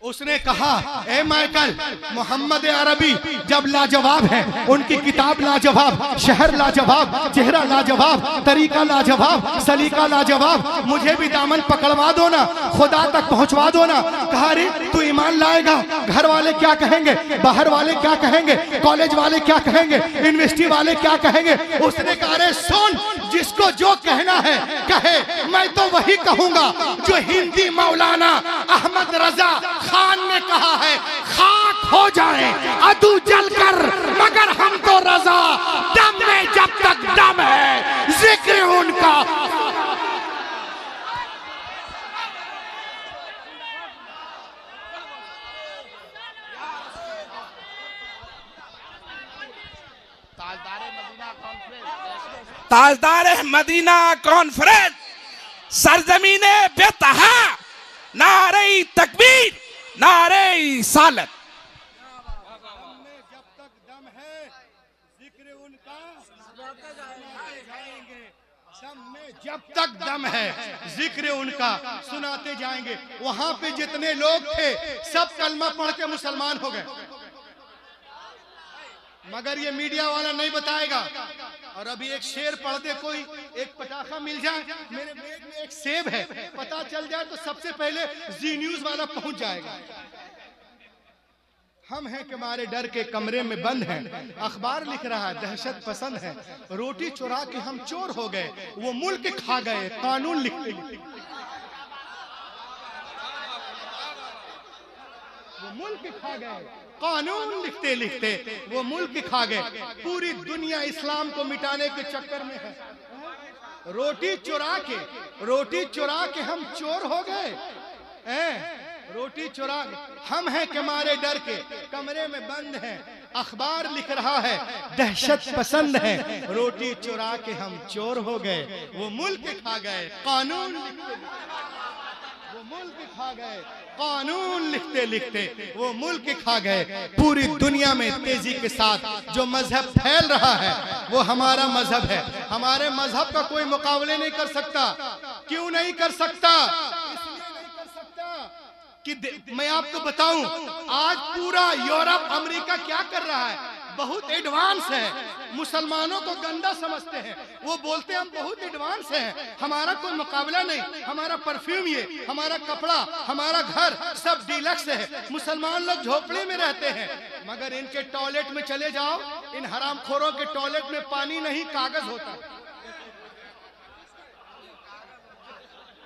उसने कहा, ए माइकल मोहम्मद अरबी जब लाजवाब है, उनकी किताब लाजवाब, शहर लाजवाब, चेहरा लाजवाब, तरीका लाजवाब, सलीका लाजवाब, मुझे भी दामन पकड़वा दो ना, खुदा तक पहुंचवा दो ना। कहा रे तू ईमान लाएगा, घर वाले क्या कहेंगे, बाहर वाले क्या कहेंगे, कॉलेज वाले क्या कहेंगे, यूनिवर्सिटी वाले क्या कहेंगे? उसने कहा रे सुन, जिसको जो कहना है कहे, मैं तो वही कहूंगा जो हिंदी मौलाना अहमद रजा खान ने कहा है, खाक हो जाए अदू जलकर मगर हम तो रजा, दम में जब तक दम है जिक्र उनका। ताजदार मदीना कॉन्फ्रेंस, सरजमीने बेतहा, नारे तकबीर, नारे सालत। जब तक दम है जिक्र उनका जाएंगे, दम में जब तक दम है जिक्र उनका सुनाते जाएंगे। वहां पे जितने लोग थे सब कलमा पढ़ के मुसलमान हो गए, मगर ये मीडिया वाला नहीं बताएगा। और अभी एक शेर पढ़ दे कोई, एक पटाखा मिल जाए, मेरे बैग में एक सेब है, पता चल जाए तो सबसे पहले जी न्यूज वाला पहुंच जाएगा। हम हैं कि हमारे डर के कमरे में बंद हैं, अखबार लिख रहा है दहशत पसंद है, रोटी चुरा के हम चोर हो गए, वो मुल्क खा गए कानून लिखते वो मुल्क खा गए, कानून लिखते लिखते वो मुल्क खा गए। पूरी दुनिया इस्लाम को मिटाने के चक्कर में है। रोटी चुरा के हम चोर हो गए, रोटी चुरा। हम हैं कि हमारे डर के कमरे में बंद हैं, अखबार लिख रहा है दहशत पसंद है, रोटी चुरा के हम चोर हो गए, वो मुल्क खा गए कानून लिखते। वो मुल्क खा गए, कानून लिखते लिखते वो मुल्क खा गए। पूरी दुनिया में तेजी के साथ जो मजहब फैल रहा है वो हमारा मजहब है। हमारे मजहब का कोई मुकाबले नहीं कर सकता। क्यों नहीं कर सकता? इसलिए नहीं कर सकता कि मैं आपको बताऊं, आज पूरा यूरोप अमेरिका क्या कर रहा है, बहुत एडवांस है। मुसलमानों को गंदा समझते हैं, वो बोलते हैं हम बहुत एडवांस हैं, हमारा कोई मुकाबला नहीं, हमारा परफ्यूम ये, हमारा कपड़ा, हमारा घर सब डीलक्स है। मुसलमान लोग झोपड़ी में रहते हैं, मगर इनके टॉयलेट में चले जाओ, इन हरामखोरों के टॉयलेट में पानी नहीं, कागज होता है।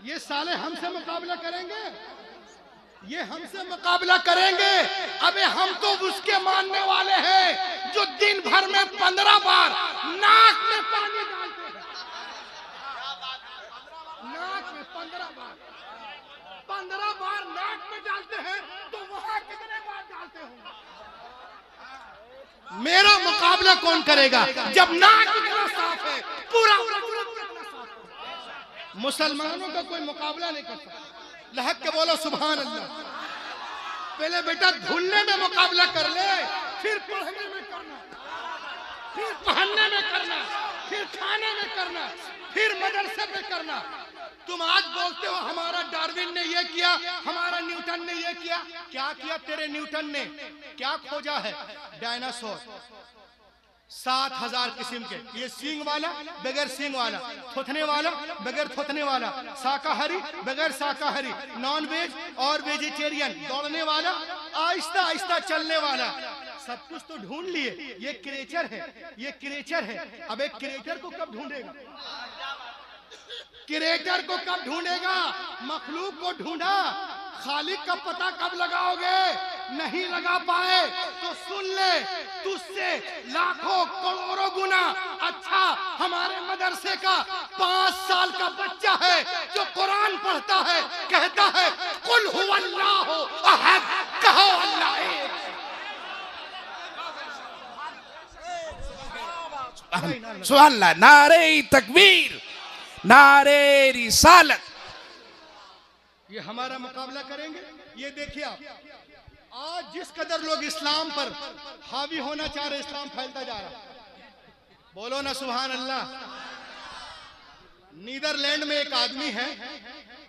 ये साले हमसे मुकाबला करेंगे, ये हमसे मुकाबला करेंगे। अबे हम तो उसके मानने वाले हैं जो दिन भर में 15 बार नाक में पानी डालते हैं। नाक में 15 बार नाक में डालते हैं, तो वहां कितने बार डालते होंगे? मेरा मुकाबला कौन करेगा जब नाक इतना साफ है, पूरा इतना साफ है। मुसलमानों का कोई मुकाबला नहीं कर सकता। लहक के बोलो सुभान अल्लाह। पहले बेटा धुलने में मुकाबला कर ले, फिर पढ़ने में करना, फिर पहनने में करना, फिर खाने में करना, फिर मदरसे में करना। तुम आज बोलते हो हमारा डार्विन ने ये किया, हमारा न्यूटन ने ये किया। क्या किया तेरे न्यूटन ने? क्या खोजा है? डायनासोर 7000 किस्म के, ये सींग वाला, बगैर सींग वाला, थोथने वाला, बगैर थोथने वाला, शाकाहारी, बगैर शाकाहारी, नॉन वेज और वेजिटेरियन, दौड़ने वाला, आहिस्ता आहिस्ता चलने वाला, सब कुछ तो ढूंढ लिए। ये क्रिएचर है, ये क्रिएचर है। अब एक क्रिएटर को कब ढूंढेगा? क्रिएटर को कब ढूंढेगा? मखलूक को ढूंढा, खालिक का पता कब लगाओगे? नहीं लगा पाए तो सुन ले, तुझसे लाखों करोड़ों गुना अच्छा हमारे मदरसे का 5 साल का बच्चा है जो कुरान पढ़ता है, कहता है कुल हुवल्लाहु अहद, कहो अल्लाह एक। सुभान अल्लाह। नारे तकबीर, नारे रिसालत। ये हमारा मुकाबला करेंगे। ये देखिए आप, आज जिस कदर लोग इस्लाम पर हावी होना चाह रहे, इस्लाम फैलता जा रहा। बोलो ना सुभान अल्लाह। नीदरलैंड में एक आदमी है,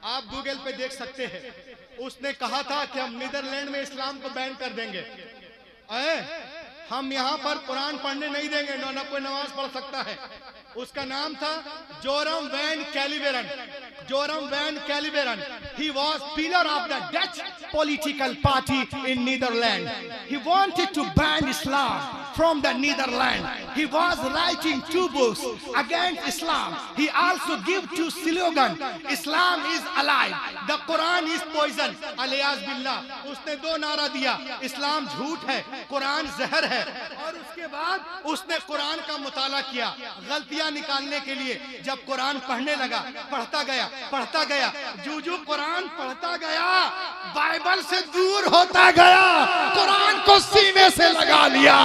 आप गूगल पे देख सकते हैं, उसने कहा था कि हम नीदरलैंड में इस्लाम को बैन कर देंगे। हम यहाँ पर कुरान पढ़ने नहीं देंगे, ना कोई नमाज पढ़ सकता है। उसका नाम था Joram van Caliveran. Joram van Caliveran, he was pillar of the Dutch political party in Netherlands. He wanted to ban Islam from the Netherlands. He was writing 2 books against Islam. He also gave 2 slogans. Islam is alive, the Quran is poison. अलियाज़ बिल्लाह, उसने 2 नारा दिया, इस्लाम झूठ है, कुरान जहर है। और उसके बाद उसने कुरान का मुताला किया गलतियां निकालने के लिए। जब कुरान पढ़ने लगा, पढ़ता गया, जो कुरान पढ़ता गया, बाइबल से दूर होता गया, कुरान को सीने से लगा लिया,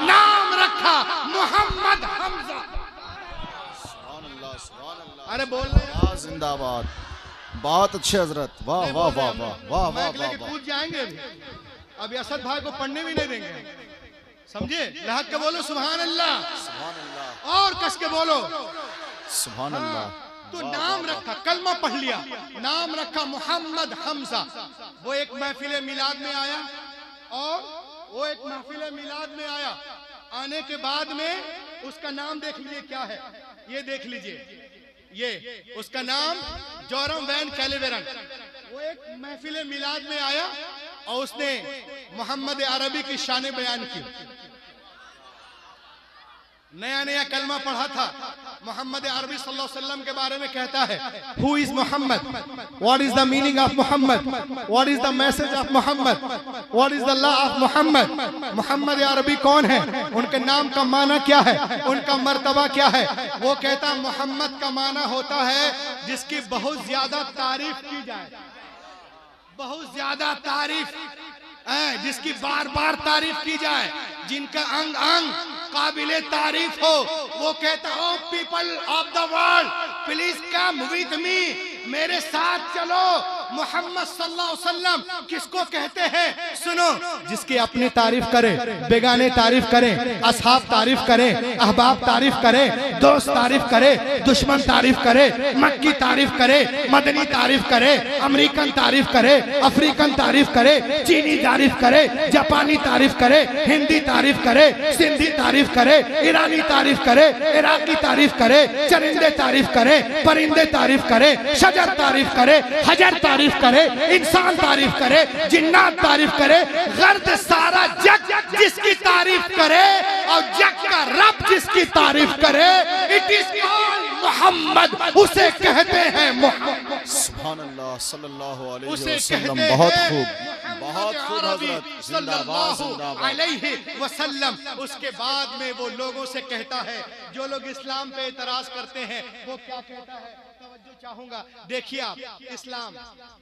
नाम रखा मोहम्मद हमजा। अरे बोल रहे जिंदाबाद। बहुत अच्छे हजरत, वाह वाह वाह वाह वाह वाह वाह। कूद जाएंगे अभी असद भाई को पढ़ने भी नहीं देंगे, समझे? लहक के बोलो सुभान अल्लाह, सुभान अल्लाह, और कस के बोलो सुभान अल्लाह। तो नाम रखा, कलमा पढ़ लिया, नाम रखा मोहम्मद हमजा। वो एक महफिल मिलाद में आया, और वो एक महफिल मिलाद में आया, आने के बाद में उसका नाम देख लीजिए क्या है, ये देख लीजिए, ये उसका नाम जोरम वैन कैलिवेरन। वो एक महफिल मिलाद में आया और उसने मोहम्मद अरबी की शान बयान की। नया कलमा पढ़ा था, मोहम्मद अरबी सल्लल्लाहु अलैहि वसल्लम के बारे में कहता है, who is Muhammad, what is the meaning of Muhammad, what is the message of Muhammad, what is the law of Muhammad. Muhammad अरबी कौन है, उनके नाम का माना क्या है, उनका मर्तबा क्या है। वो कहता मोहम्मद का माना होता है जिसकी बहुत ज्यादा तारीफ की जाए, बहुत ज्यादा तारीफ, जिसकी बार बार तारीफ की जाए, जिनका अंग अंग काबिले तारीफ हो। वो कहता हो people of the world please come with me, मेरे साथ चलो, मोहम्मद सल्लल्लाहु अलैहि वसल्लम किसको कहते हैं? सुनो, जिसकी अपनी तारीफ करे, बेगाने तारीफ करे, असहाब तारीफ करे, अहबाब तारीफ करे, दोस्त तारीफ करे, दुश्मन तारीफ करे, मक्की तारीफ करे, मदनी तारीफ करे, अमेरिकन तारीफ करे, अफ्रीकन तारीफ करे, चीनी तारीफ करे, जापानी तारीफ करे, हिंदी तारीफ करे, सिंधी तारीफ करे, ईरानी तारीफ करे, इराकी तारीफ करे, चरिंदे तारीफ करे, परिंदे तारीफ करे, शजर तारीफ करे, हजर तारीफ करे, इंसान तारीफ करे, जिन्नात तारीफ करे, गर्द सारा जग जिसकी तारीफ करे और जग का रब जिसकी तारीफ करे, इट इज कॉल्ड मोहम्मद, उसे कहते हैं मोहम्मद। सुभान अल्लाह सल्लल्लाहु अलैहि उसे वसल्लम। कहते बहुत हैं खूब, बहुत खूब हजरत। जिंदाबाद जिंदाबाद। अलैहि वसल्लम। उसके बाद में वो लोगों से कहता है, जो लोग इस्लाम पे एतराज करते हैं, वो क्या कहता है? तवज्जो चाहूंगा, देखिए आप,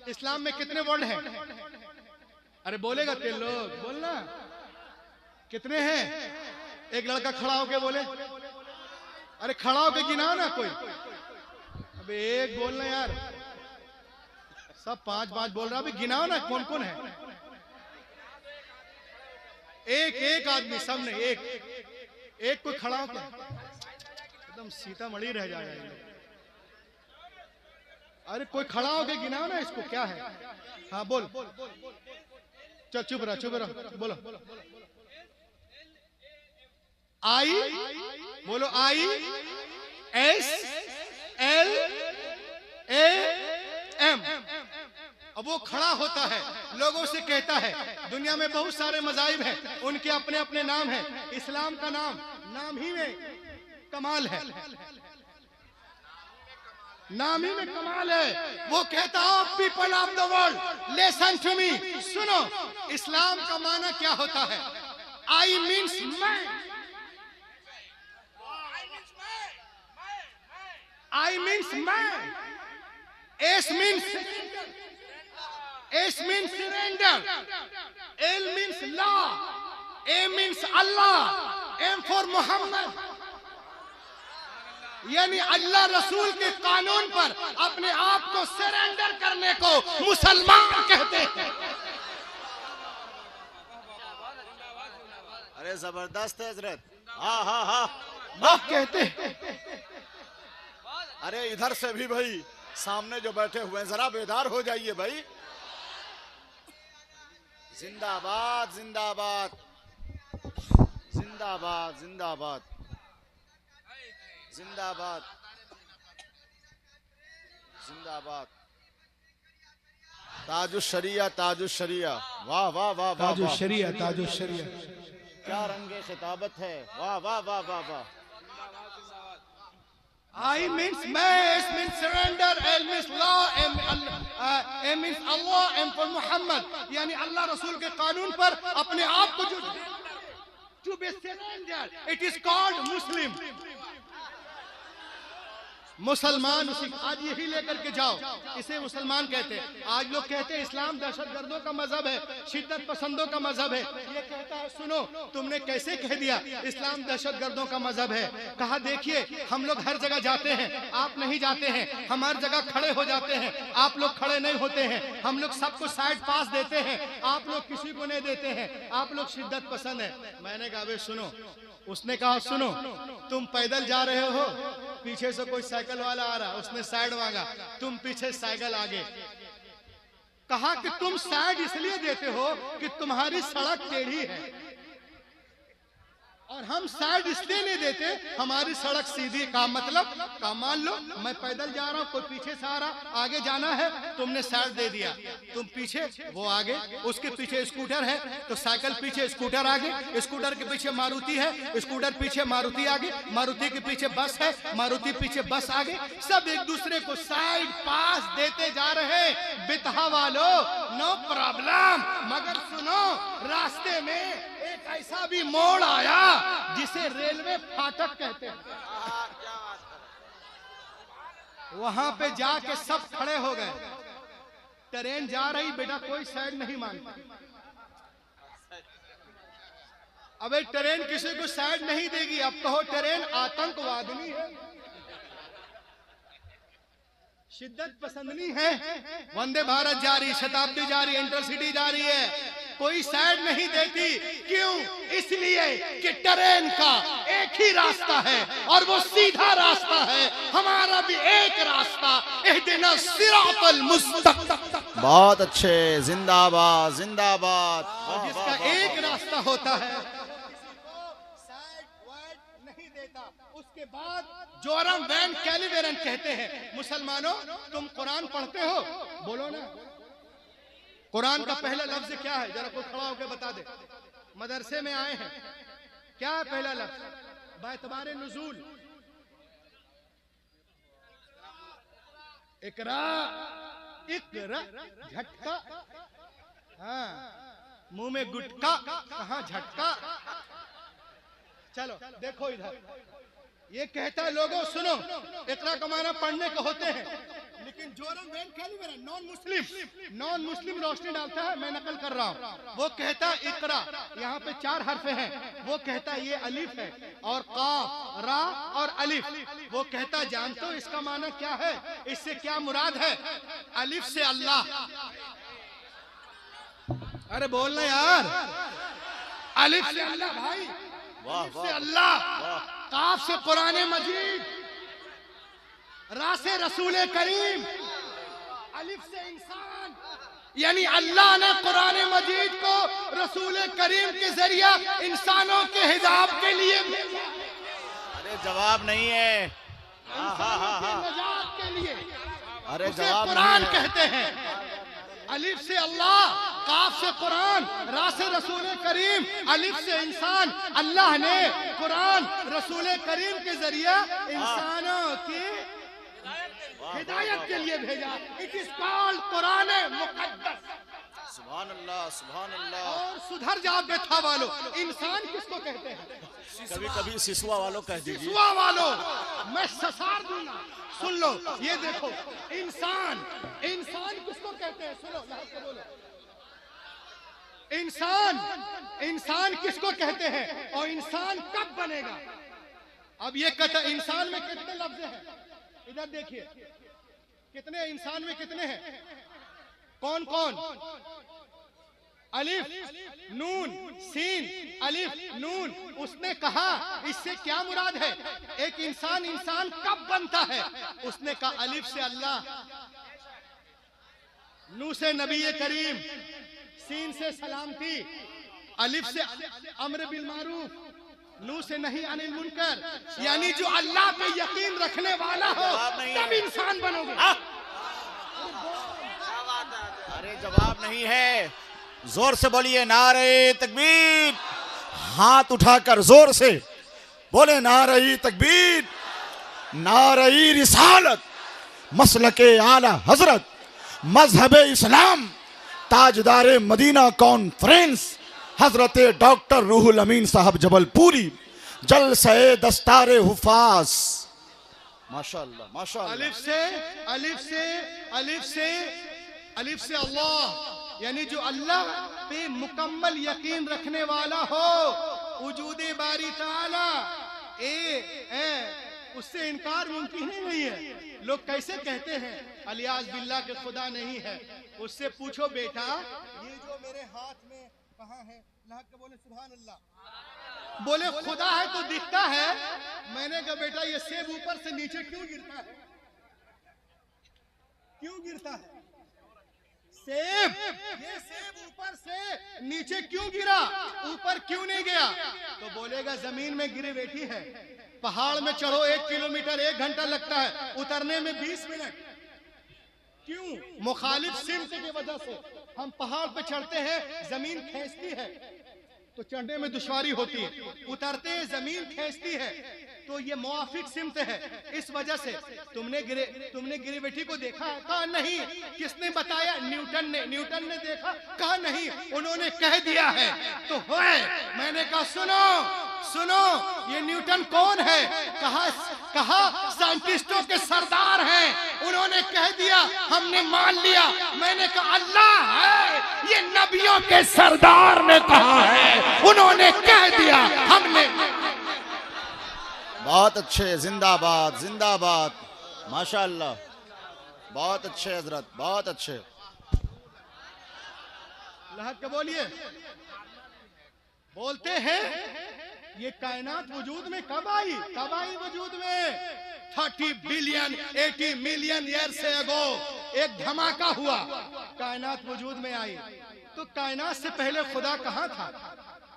इस्लाम में कितने वर्ड हैं? अरे बोलेगा तेरे लोग, बोलना कितने हैं? एक लड़का खड़ा होके बोले, अरे खड़ा होके गिनाओ ना कोई। अबे एक बोलना यार, सब पांच पांच बोल रहा, अभी गिनाओ ना कौन कौन है। एक एक आदमी, सब ने एक कोई खड़ा होके, एकदम सीतामढ़ी रह जाएगा। अरे कोई खड़ा होके गिनाओ ना इसको, क्या है? हाँ बोल, चल चुप रहा, बोलो। आई, बोलो I S L A M. अब वो खड़ा होता है, लोगों से कहता है, दुनिया में बहुत सारे मज़ाहिब हैं, उनके अपने अपने नाम हैं, इस्लाम का नाम ही में कमाल है, नाम ही में कमाल है। वो कहता है, people of the world listen to me, सुनो, इस्लाम का माना क्या होता है? आई मीन्स मैं, I means man. S means surrender. L means law. A means Allah. M for Muhammad. यानी अल्लाह रसूल के कानून पर अपने आप को सरेंडर करने को मुसलमान कहते हैं। अरे जबरदस्त है हजरत। हाँ कहते हैं। अरे इधर से भी भाई, सामने जो बैठे हुए हैं जरा बेदार हो जाइए भाई। जिंदाबाद जिंदाबाद जिंदाबाद जिंदाबाद जिंदाबाद जिंदाबाद। ताजुशरिया ताजुशरिया, वाह वाह वाह वाह। ताजुशरिया ताजुशरिया, क्या रंगे खिताबत है, वाह वाह वाह वाह वाह। I means man, S means surrender, L means law, M means Allah, M for Muhammad. यानी अल्लाह रसूल के कानून पर अपने आप को जो to be surrendered, it is called Muslim. मुसलमान उसी, आज यही लेकर के जाओ, इसे मुसलमान कहते हैं। आज लोग कहते हैं इस्लाम दहशतगर्दों का मजहब है, शिद्दत पसंदों का मजहब है। ये कहता है, सुनो, तुमने कैसे कह दिया इस्लाम दहशतगर्दों का मजहब है? कहा देखिए, हम लोग हर जगह जाते हैं, आप नहीं जाते हैं, हम हर जगह खड़े हो जाते हैं, आप लोग खड़े नहीं होते हैं, हम लोग सबको साइड पास देते हैं, आप लोग किसी को नहीं देते हैं, आप लोग शिद्दत पसंद है। मैंने कहा बे सुनो, उसने कहा सुनो, तुम पैदल जा रहे हो, पीछे से कोई साइकिल वाला आ रहा, उसने साइड मांगा, तुम पीछे साइकिल आगे। कहा कि तुम साइड इसलिए देते हो कि तुम्हारी सड़क टेढ़ी है, और हम साइड इसलिए नहीं देते, हमारी सड़क सीधी। का मतलब, का मान लो मैं पैदल जा रहा हूँ, कोई पीछे से आ रहा, आगे जाना है, तुमने साइड दे दिया, तुम पीछे, वो आगे, उसके पीछे स्कूटर है तो साइकिल पीछे, स्कूटर आगे, स्कूटर के पीछे मारुति है, स्कूटर पीछे मारुति आगे, मारुति के पीछे बस है, मारुति पीछे बस आगे, सब एक दूसरे को साइड पास देते जा रहे। बितहा वालों, नो प्रॉब्लम। मगर सुनो, रास्ते में एक ऐसा भी मोड़ आया जिसे रेलवे फाटक कहते हैं। वहां पे जाके सब खड़े हो गए, ट्रेन जा रही, बेटा कोई साइड नहीं मांगता। अबे ट्रेन किसी को साइड नहीं देगी, अब कहो ट्रेन आतंकवादी है। शिद्दत पसंद नहीं है। वंदे भारत जारी, शताब्दी जारी, इंटरसिटी जारी है, कोई साइड नहीं देती। क्यों? इसलिए कि ट्रेन का एक ही रास्ता है और वो सीधा रास्ता है। हमारा भी एक रास्ता, इहदिना सिरातल मुस्तकीम। बहुत अच्छे, जिंदाबाद जिंदाबाद। वाह, जिसका वाह, वाह, एक वाह। रास्ता होता है, साइड वाइड नहीं देता। उसके बाद जोरम वैन कैलिवेरन कहते हैं, मुसलमानों तुम कुरान पढ़ते हो? बोलो ना, कुरान का पहला लफ्ज क्या है? जरा कोई खड़ा होकर बता दे। मदरसे में आए हैं, क्या है पहला लफ्ज? बाएतबारे नुजूल, इकरा, इकरा, झटका। हाँ, मुंह में गुटका, कहाँ झटका। चलो देखो इधर, ये कहता है लोगों सुनो, इकरा का माना पढ़ने को होते हैं, लेकिन जोरम वैन कैलिवेरन नॉन मुस्लिम रोशनी डालता है, मैं नकल कर रहा हूँ। वो कहता है इकरा, यहाँ पे 4 हरफे हैं, वो कहता है ये अलिफ है और काफ, रा और अलिफ। वो कहता है जानते हो इसका माना क्या है? इससे क्या मुराद है? अलिफ से अल्लाह। अरे बोलना यार, अलिफ से अल्लाह भाई, अलिफ से अल्लाह, काफ से कुरान मजीद, रा से रसूल करीम, अलिफ से इंसान। यानी अल्लाह ने कुरान मजीद को रसूल करीम के जरिया इंसानों के हिजाब के लिए भेजा। अरे जवाब नहीं है। इंसानों के निजात के लिए अरे उसे जवाब कुरान नहीं है। कहते हैं। अलिफ से अल्लाह, काफ से कुरान, रा से रसूल करीम, अलिफ से इंसान। अल्लाह ने कुरान रसूल करीम के जरिए इंसानों की हिदायत के लिए भेजा। इट इज कॉल्ड कुरान मुकद्दस। सुभान अल्लाह, सुभान अल्लाह। और सुधर जाओ बेथा वालों, इंसान किसको कहते हैं? कभी कभी सिसुआ वालों कह दीजिए। सिसुआ वालों, मैं ससार दूंगा। सुन लो, ये देखो, इंसान किसको कहते हैं? सुनो, लाहौर से बोलो। इंसान किसको कहते हैं और इंसान कब बनेगा? अब ये कहता, इंसान में कितने लफ्ज हैं? इधर देखिए, कितने इंसान में कितने हैं? कौन कौन? अलिफ नून सीन, अलिफ नून। उसने कहा इससे क्या मुराद है? एक इंसान कब बनता है? उसने कहा अलिफ से अल्लाह, नू से नबी करीम, सीन से सलामती, अलिफ से अम्र बिल मारूफ, नू से नहीं अनिल मुनकर। यानी जो अल्लाह पे यकीन रखने वाला हो तब इंसान बनोगे। अरे जवाब नहीं है, जोर से बोलिए नारे तकबीर। हाथ उठाकर जोर से बोले नारे तकबीर, नारे रिसालत, मसलके आला हजरत, मजहब इस्लाम, ताजदार मदीना कॉन्फ्रेंस, हजरत डॉक्टर रूहुल अमीन साहब जबलपुरी, जलसे दस्तारे हुफाज। माशाअल्लाह माशाअल्लाह। अलिफ से अल्लाह, यानी जो अल्लाह पे मुकम्मल यकीन रखने वाला हो, वजूदे बारी ताला, उससे इनकार मुमकिन ही नहीं है। लोग कैसे कहते हैं अलियाज बिल्लाह के खुदा नहीं है? उससे पूछो बेटा, ये जो मेरे हाथ में कहाँ है? बोले सुभान अल्लाह। बोले खुदा है तो दिखता है। मैंने कहा बेटा ये सेब ऊपर से नीचे क्यों गिरता है? क्यों गिरता है सेब? ये सेब ऊपर से नीचे क्यों गिरा? ऊपर क्यों नहीं गया? तो बोलेगा जमीन में गिरी बैठी है। पहाड़ में चढ़ो 1 किलोमीटर 1 घंटा लगता है, उतरने में 20 मिनट। क्यों? मुखालिफ सिमत की वजह से। हम पहाड़ पे चढ़ते हैं, जमीन खींचती है तो चढ़ने में दुश्वारी होती है, उतरते हैं जमीन खींचती है, तो ये मुआफिक सिमत है। इस वजह से तुमने गिरेवेटी को देखा? कहा नहीं। किसने बताया? न्यूटन ने देखा? कहा नहीं, उन्होंने कह दिया है तो है। मैंने कहा सुनो, ये न्यूटन कौन है? कहा साइंटिस्टों के सरदार हैं, उन्होंने कह दिया, हमने मान लिया। मैंने कहा अल्लाह है, ये नबियों के सरदार ने कहा है, उन्होंने कह दिया, हमने। बहुत अच्छे, जिंदाबाद जिंदाबाद, माशाअल्लाह। बहुत अच्छे हजरत, बहुत अच्छे। लहक के बोलिए। बोलते हैं ये कायनात वजूद में कब आई? कब आई वजूद में? 30 बिलियन 80 मिलियन ईयर से अगो एक धमाका हुआ, कायनात वजूद में आई। तो कायनात से पहले खुदा कहाँ था?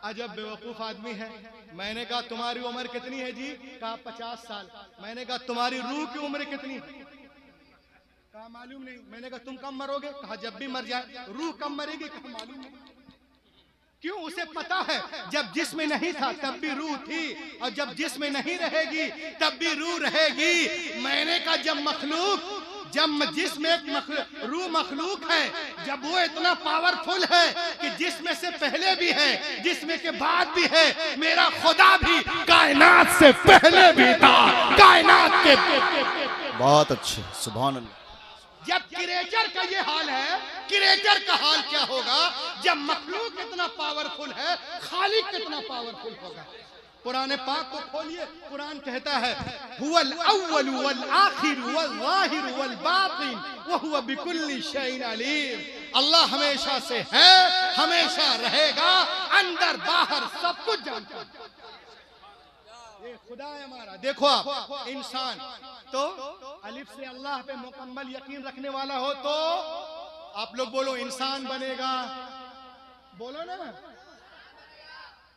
अजब बेवकूफ आदमी है। मैंने कहा तुम्हारी उम्र कितनी है जी? कहा 50 साल। मैंने कहा तुम्हारी रूह की उम्र कितनी है? कहा मालूम नहीं। मैंने कहा तुम कब मरोगे? कहा जब भी मर जाए। रूह कब मरेगी? कहा मालूम नहीं। क्यों? उसे पता है जब जिस्म नहीं था तब भी रूह थी, और जब जिस्म नहीं रहेगी तब भी रूह रहेगी। मैंने कहा जब जिस्म एक रूह मखलूक है, जब वो इतना पावरफुल है कि जिस्म से पहले भी है, जिस्म के बाद भी है, मेरा खुदा भी कायनात से पहले भी था, कायनात के। बहुत अच्छे, सुभान अल्लाह। जब क्रिएचर का ये हाल है, क्रिएटर का हाल क्या होगा? जब मखलूक इतना पावरफुल है, खालिक कितना पावरफुल होगा? कुरान पाक को खोलिए, कुरान कहता है हुवल अव्वल वल आखिर वल ज़ाहिर वल बातिन व हुवा बिकुल्लि शैइन अलीम। अल्लाह हमेशा से है, हमेशा रहेगा, अंदर बाहर सब कुछ जानता है। ये खुदा है हमारा। देखो आप इंसान तो अलिफ से अल्लाह पे मुकम्मल यकीन रखने वाला हो तो आप लोग बोलो इंसान बनेगा, बोलो ना।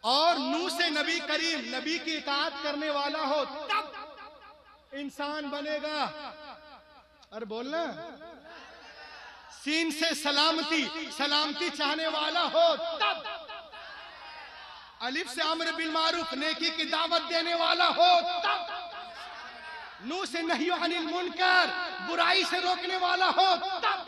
और नू से नबी करीम, नबी की इताअत करने वाला हो तब इंसान बनेगा। अरे बोलना। सीन से सलामती, सलामती चाहने वाला हो तब। अलिफ से अम्र बिल मारूफ, नेकी की दावत देने वाला हो तब। नू से नही अनिल मुनकर, बुराई से रोकने वाला हो तब।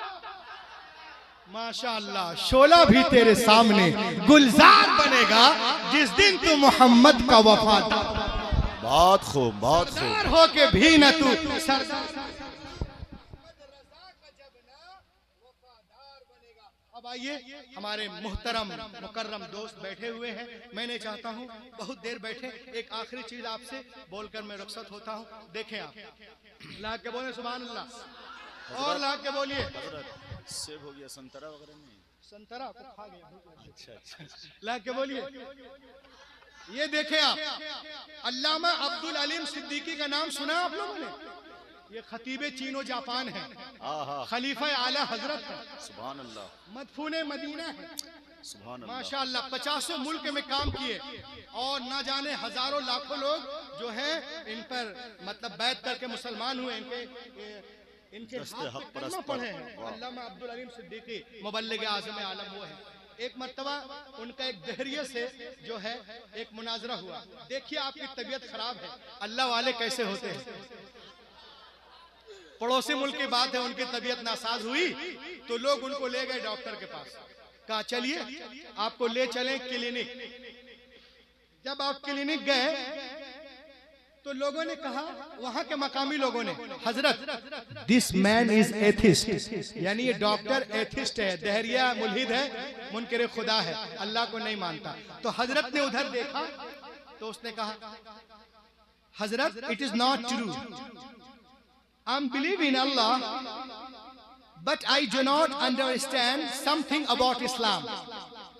माशाअल्लाह, शोला भी तेरे सामने गुलजार बनेगा जिस दिन तू मोहम्मद का वफादार। बहुत खूब, बहुत खूब। हो के भी न तू सरदार। अब आइए, हमारे मुहतरम मुकर्रम दोस्त बैठे हुए हैं। मैं चाहता हूं बहुत देर बैठे। एक आखिरी चीज आपसे बोलकर मैं रुखसत होता हूं। देखें आप, ला के बोले सुभान अल्लाह, और ला के बोलिए। सेब हो गया, संतरा वगैरह नहीं? संतरा को खा गया। अच्छा अच्छा। ला के बोलिए। ये देखें आप, अल्लामा अब्दुल अलीम सिद्दीकी का नाम सुना आप लोगों ने? ये खतीबे चीनो जापान है, खलीफा आला हजरत है, सुभान अल्लाह, मदफूने मदीना है, सुभान अल्लाह। माशाअल्लाह 50 मुल्क में काम किए और ना जाने हजारों लाखों लोग जो है इन पर मतलब बैत करके मुसलमान हुए। इनके हाथ पे कलमा पढ़े हैं। अल्लामा अब्दुल अलीम सिद्दीकी मुबल्लिग आज़म आलम वो है। एक मर्तबा उनका एक दहरिये से जो है एक मुनाजरा हुआ। देखिए आपकी तबीयत खराब है, अल्लाह वाले कैसे होते हैं। पड़ोसी मुल्क की बात है, उनकी तबीयत नासाज हुई तो लोग उनको ले गए डॉक्टर के पास। कहा चलिए आपको ले चलें क्लिनिक। जब आप क्लिनिक गए तो लोगों ने कहा, वहां के मकामी लोगों ने, हजरत दिस मैन इज एथिस्ट, यानी ये डॉक्टर एथिस्ट है, दहरिया मुल्हिद है, मुनकिर खुदा है, अल्लाह को नहीं मानता। तो हजरत ने उधर देखा तो उसने कहा, Hazrat it is not true, I am believe in Allah but I do not understand something about Islam.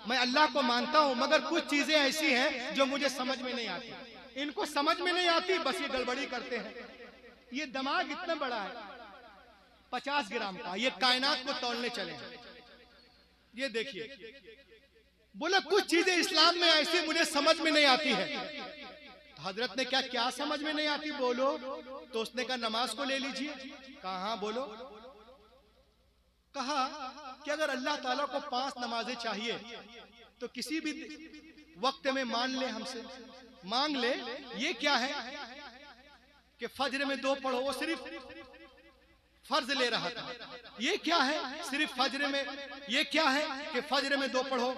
मैं अल्लाह को मानता हूं मगर कुछ चीजें ऐसी हैं जो मुझे समझ में नहीं आती। इनको समझ में नहीं आती, बस ये गड़बड़ी करते हैं। ये दिमाग इतना बड़ा है 50 ग्राम का, ये कायनात को तौलने चले। ये देखिए, बोले कुछ चीजें इस्लाम में ऐसी मुझे समझ में नहीं आती है। तो हजरत ने क्या समझ में नहीं आती बोलो? तो उसने कहा नमाज को ले लीजिए। कहा बोलो? कहा कि अगर अल्लाह ताला को 5 नमाजें चाहिए तो किसी भी वक्त में मान ले, हमसे मांग ले। ये क्या है कि फज्र में 2 पढ़ो, वो सिर्फ फर्ज ले रहा था। ये क्या है सिर्फ फज्र में? ये क्या है कि फज्र में 2 पढ़ो,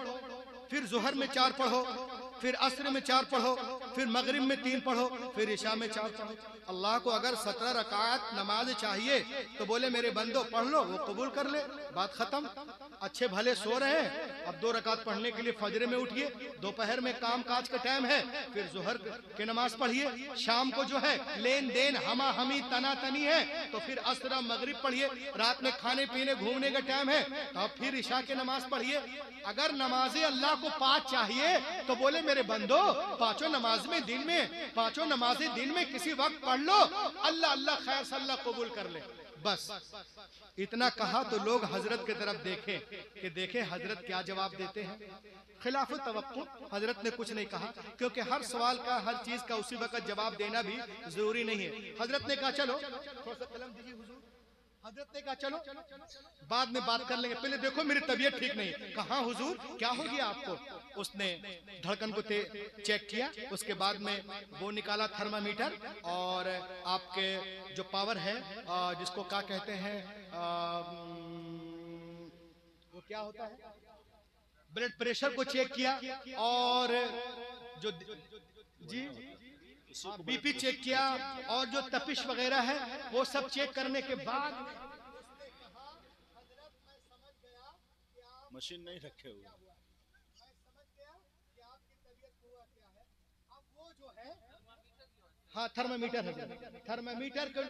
फिर जोहर में 4 पढ़ो, फिर असर में 4 पढ़ो, फिर मगरिब में 3 पढ़ो, फिर इशा में 4 पढ़ो। अल्लाह को अगर 17 रकात नमाज चाहिए तो बोले मेरे बंदो पढ़ लो, वो कबूल कर ले, बात खत्म। अच्छे भले सो रहे हैं, अब 2 रकात पढ़ने के लिए फजर में उठिए, दोपहर में काम काज का टाइम है, फिर जोहर के नमाज पढ़िए, शाम को जो है लेन देन हमा हमी तना तनी है तो फिर असर मगरिब पढ़िए, रात में खाने पीने घूमने का टाइम है तो अब फिर इशा के नमाज पढ़िए। अगर नमाजें अल्लाह को 5 चाहिए तो बोले मेरे बंदो 5 नमाज में दिन में 5 नमाजें दिन में किसी वक्त पढ़ लो, अल्लाह अल्लाह खैर से अल्लाह कबूल कर ले। बस इतना कहा तो लोग हजरत की तरफ देखें कि देखें हजरत क्या जवाब देते हैं। खिलाफ तवक्कुल हजरत ने कुछ नहीं कहा, क्योंकि हर सवाल का हर चीज का उसी वक्त जवाब देना भी जरूरी नहीं है। हजरत ने कहा चलो थोड़ा सा कलम दीजिए हुजूर। हजरत ने कहा चलो बाद में बात कर लेंगे, पहले देखो मेरी तबीयत ठीक नहीं। कहा हुजूर क्या हो गया आपको? उसने धड़कन को चेक किया, उसके बाद में वो निकाला थर्मामीटर और आपके जो पावर है जिसको क्या कहते हैं वो क्या होता है, ब्लड प्रेशर को चेक किया और जो जी बीपी चेक किया और जो तपिश वगैरह है वो सब चेक करने के बाद मशीन नहीं रखे हुए, हाँ थर्मामीटर है, थर्मामीटर को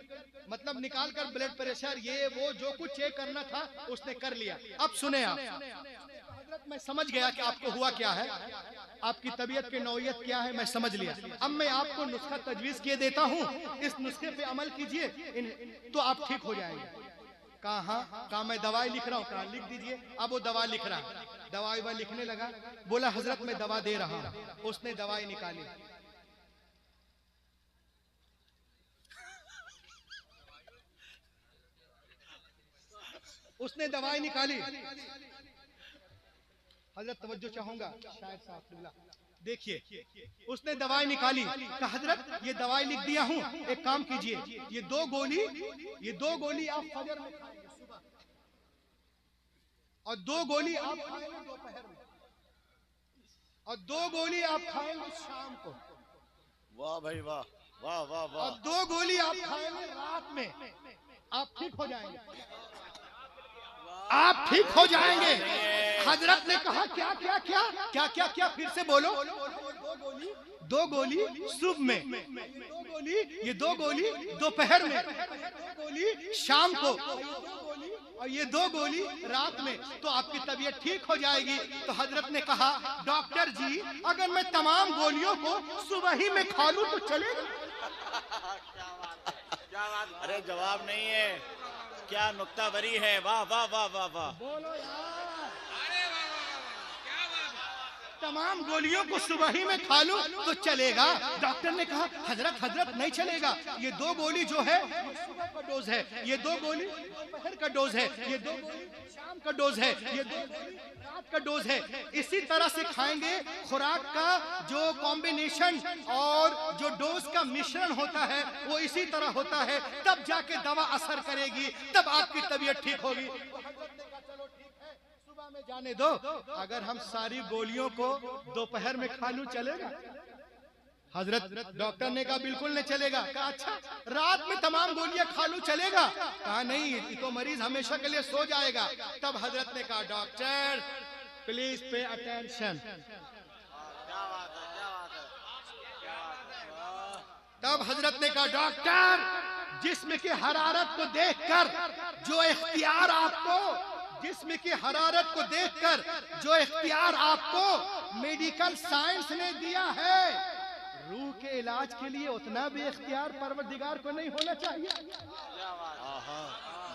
मतलब निकाल कर ब्लड प्रेशर ये वो जो कुछ चेक करना था उसने कर लिया। अब सुने आप, हजरत मैं समझ गया कि आपको हुआ क्या है, आपकी तबीयत की नौयत क्या है, मैं समझ लिया। अब मैं आपको नुस्खा तजवीज किए देता हूँ, इस नुस्खे पे अमल कीजिए तो आप ठीक हो जाएंगे। कहा मैं दवाई लिख रहा हूँ, कहा लिख दीजिए। अब वो दवा लिख रहा है, दवाई वह लिखने लगा, बोला हजरत मैं दवा दे रहा हूँ। उसने दवाई निकाली, उसने दवाई निकाली। हजरत तवज्जो चाहूंगा शायद साहब, देखिए उसने दवाई निकाली, कहा हजरत ये दवाई लिख दिया हूँ, एक काम कीजिए ये दो गोली आप फजर में खाएंगे सुबह और 2 गोली आप खाएंगे दोपहर में और 2 गोली आप खाएंगे शाम को। वाह भाई वाह वाह वाह वाह। और 2 गोली आप खाएंगे रात में, आप ठीक हो जाएंगे, आप ठीक हो जाएंगे। हजरत ने कहा क्या क्या क्या क्या क्या क्या फिर से बोलो। 2 गोली सुबह में, ये 2 गोली दोपहर में, 2 गोली शाम को और ये 2 गोली रात में, तो आपकी तबीयत ठीक हो जाएगी। तो हजरत ने कहा डॉक्टर जी अगर मैं तमाम गोलियों को सुबह ही में खा लूं तो चलेगा? अरे जवाब नहीं है, क्या नुक्तावरी है, वाह वाह वाह वाह वाह। बोलो यार, तमाम गोलियों को सुबह ही में खा लूं तो चलेगा? डॉक्टर ने कहा हजरत नहीं चलेगा, ये 2 गोली जो है सुबह का डोज है, ये 2 गोली दोपहर का डोज है, ये 2 गोली शाम का डोज है, ये 2 गोली रात का डोज है। इसी तरह से खाएंगे, खुराक का जो कॉम्बिनेशन और जो डोज का मिश्रण होता है वो इसी तरह होता है, तब जाके दवा असर करेगी, तब आपकी तबीयत ठीक होगी। में जाने दो, अगर हम सारी गोलियों को दोपहर में खा लूं चलेगा? हजरत डॉक्टर ने कहा बिल्कुल नहीं चलेगा। कहा अच्छा रात में तमाम गोलियां खा लूं चलेगा? कहा नहीं, तो मरीज हमेशा के लिए सो जाएगा। तब हजरत ने कहा डॉक्टर प्लीज पे अटेंशन। तब हजरत ने कहा डॉक्टर जिस्म की हरारत को देखकर जो इख्तियार आपको, जिस्म की हरारत को देखकर जो इख्तियार आपको मेडिकल साइंस ने दिया है, रूह के इलाज के लिए उतना भी इख्तियार परवरदिगार को नहीं होना चाहिए?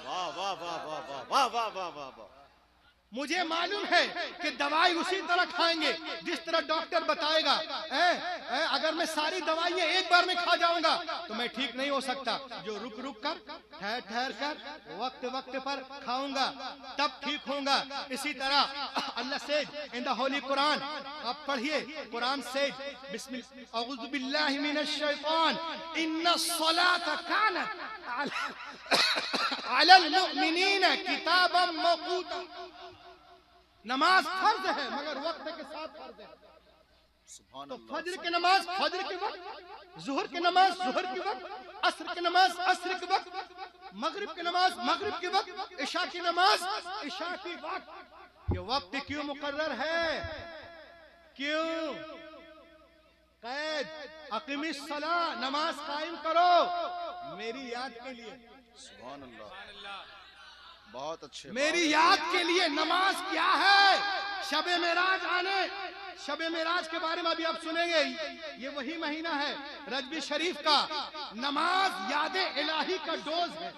वाह वाह वाह वाह वाह वाह वाह वाह वाह वाह। मुझे मालूम है कि दवाई उसी तरह खाएंगे जिस तरह डॉक्टर बताएगा। अगर मैं सारी दवाइयाँ एक बार में खा जाऊंगा तो मैं ठीक नहीं हो सकता। जो रुक रुक कर, ठहर ठहर कर, वक्त वक्त पर खाऊंगा तब ठीक होऊंगा। इसी तरह अल्लाह से इन द होली कुरान, आप पढ़िए, कुरान से बिस्मिल्लाह औज़ु बिल्लाहि मिनश शैतान इन्नस्सलात कानत अलल मुमिनीन किताबम मौक़ूता। नमाज फर्ज है मगर वक्त के साथ फर्ज है। तो फजर की नमाज फजर के वक्त, जुहर की नमाज जुहर के वक्त, असर की नमाज असर के वक्त, मगरिब की नमाज मगरिब के वक्त, इशा की नमाज इशा के वक्त। ये वक्त क्यों मुकर्रर है? क्यों? कैद अकीमिस सला, नमाज कायम करो मेरी याद के लिए। सुभान अल्लाह, बहुत अच्छे। मेरी याद के लिए नमाज क्या है? शबे मेराज आने, शबे मेराज के बारे में अभी आप सुनेंगे। ये वही महीना है रजबी शरीफ का। नमाज यादे इलाही का डोज है,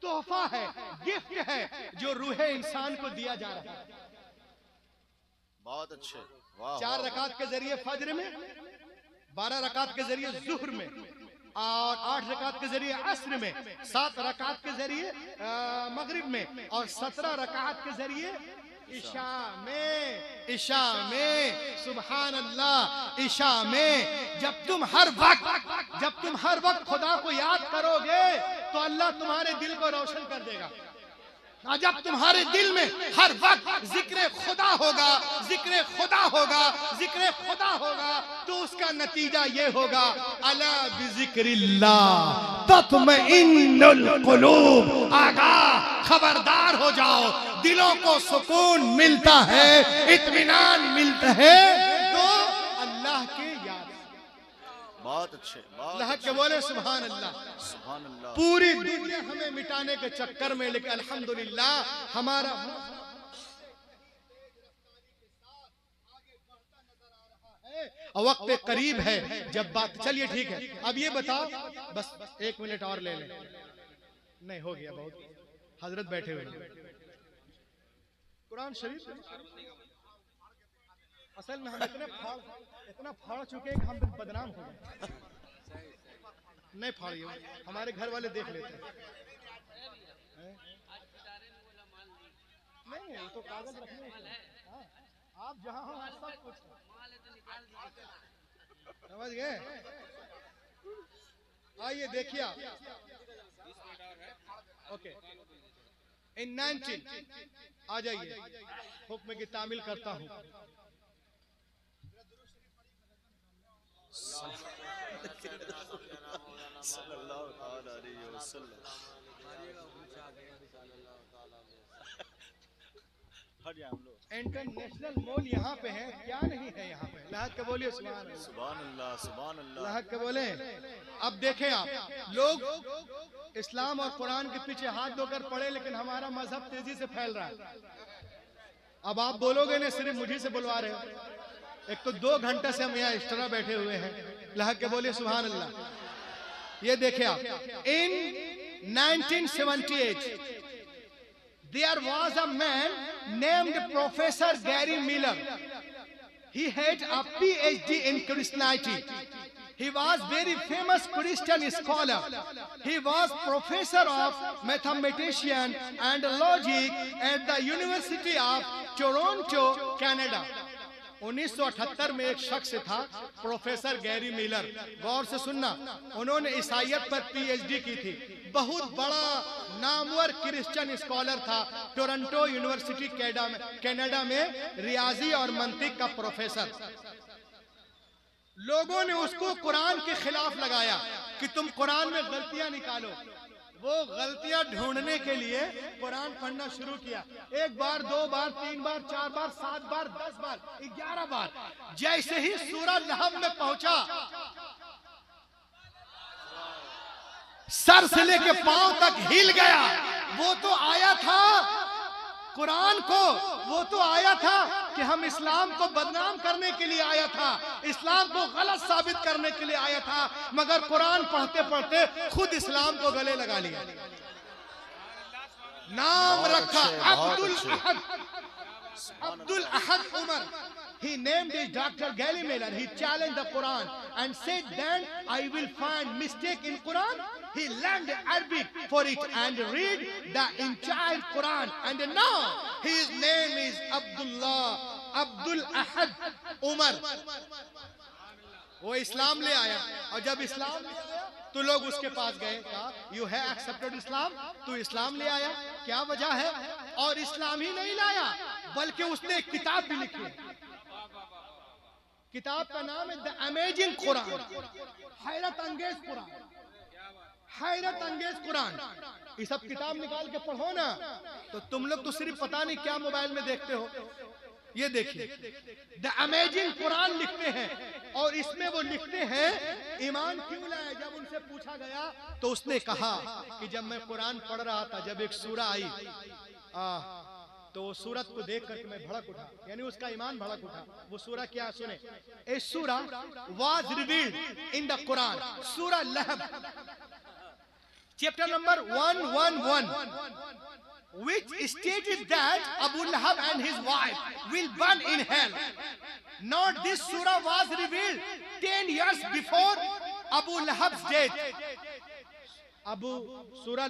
तोहफा है, गिफ्ट है जो रूहे इंसान को दिया जा रहा है। बहुत अच्छे, वाह। 4 रकात के जरिए फज्र में, 12 रकात के जरिए जुहर में, और 8 रकात के जरिए अस्र में, 7 रकात के जरिए मगरिब में, और 17 रकात के जरिए ईशा में। ईशा में, सुभान अल्लाह, ईशा में जब तुम हर वक्त खुदा को याद करोगे तो अल्लाह तुम्हारे दिल को रोशन कर देगा। जब तुम्हारे दिल में हर वक्त जिक्र खुदा होगा, जिक्र खुदा होगा, जिक्र खुदा होगा, तो उसका नतीजा ये होगा, अला बिजिक्रिल्लाह तत्मइन्नुल कुलूब। आगाह, खबरदार हो जाओ, दिलों को सुकून मिलता है, इत्मीनान मिलता है तो अल्लाह के याद। बहुत अच्छे, अल्लाह के बोले सुभान अल्लाह। सुभान अल्लाह। पूरी दुनिया हमें मिटाने के चक्कर में, लेकिन अल्हम्दुलिल्लाह हमारा वक्त करीब है जब बात। चलिए ठीक है, अब ये बताओ, बस 1 मिनट और ले लें। नहीं, हो गया बहुत, हजरत बैठे हुए हैं। कुरान शरीफ असल में हम इतना फाड़ चुके हैं कि हम बदनाम हो गए। नहीं फाड़िए, हमारे घर वाले देख लेते हैं। नहीं, वो तो कागज रखने हैं। हाँ, आप जहाँ हो सब कुछ समझ गए। आइए देखिए आप। ओके, इन 19 आ जाइए, हुक्म की तामील करता हूँ। इंटरनेशनल मॉल यहाँ पे है, क्या नहीं है यहाँ पे? अल्लाह के बोलिए सुभान अल्लाह। सुभान अल्लाह, सुभान अल्लाह। अल्लाह के बोले। अब देखें आप, लोग इस्लाम और कुरान के पीछे हाथ धोकर पड़े, लेकिन हमारा मजहब तेजी से फैल रहा है। अब आप बोलोगे ना, सिर्फ मुझे से बुलवा रहे हो। एक तो 2 घंटे से हम यहाँ एक्स्ट्रा बैठे हुए हैं। अल्लाह के बोलिए सुभान अल्लाह। ये देखे आप, इन 1978 there was a man named Professor Gary Miller. He had a PhD in Christianity. He was very famous Christian scholar. He was professor of mathematician and logic at the University of Toronto, Canada. 1978 में एक शख्स था, professor Gary Miller. गौर से सुनना, उन्होंने ईसाइयत पर PhD की थी। बहुत बड़ा नामवर क्रिश्चियन स्कॉलर था। टोरंटो यूनिवर्सिटी कनाडा में रियाजी और मंतिक का प्रोफेसर। लोगों ने उसको कुरान के खिलाफ लगाया कि तुम कुरान में गलतियां निकालो। वो गलतियां ढूंढने के लिए कुरान पढ़ना शुरू किया। 1 बार, 2 बार, 3 बार, 4 बार, 7 बार, 10 बार, 11 बार। जैसे ही सूरह लहब में पहुंचा, सर से लेके पांव तक हिल गया। वो तो आया था कुरान को, वो तो आया था कि हम इस्लाम को बदनाम करने के लिए आया था, इस्लाम को गलत साबित करने के लिए आया था, मगर कुरान पढ़ते पढ़ते खुद इस्लाम को गले लगा लिया। नाम रखा अब्दुल अहद, Abdul Ahad Umar. He named his Dr. Gary Miller. He challenged the Quran and said, then I will find mistake in Quran. He learned Arabic for it and read the entire Quran. And now his name is Abdul Ahad Umar. वो इस्लाम ले आया, और जब इस्लाम ले आया तो लोग उसके पास गए, कहा यू हैव एक्सेप्टेड इस्लाम, तू इस्लाम ले आया, क्या वजह है? और इस्लाम ही नहीं लाया बल्कि उसने एक किताब भी लिखी। किताब का नाम है द अमेजिंग कुरान, हैरत अंगेज कुरान। हैरत अंगेज कुरान। ये सब किताब निकाल के पढ़ो ना, तो तुम लोग तो सिर्फ पता नहीं क्या मोबाइल में देखते हो। ये देखिए, द अमेजिंग कुरान लिखते हैं, और इसमें वो लिखते हैं ईमान क्यों लाए। जब उनसे पूछा गया तो उसने कहा कि जब मैं कुरान पढ़ रहा था, जब एक सूरा आई तो सूरत को देख करके मैं भड़क उठा, यानी उसका ईमान भड़क उठा। वो सूरा क्या, सुने, ए सूरा was revealed in the Quran, सूरा लहब, chapter number 111, which stated that Abu Lahab and his wife will burn in hell. Not this surah was revealed 10 years before Abu Lahab's death. Abu Surah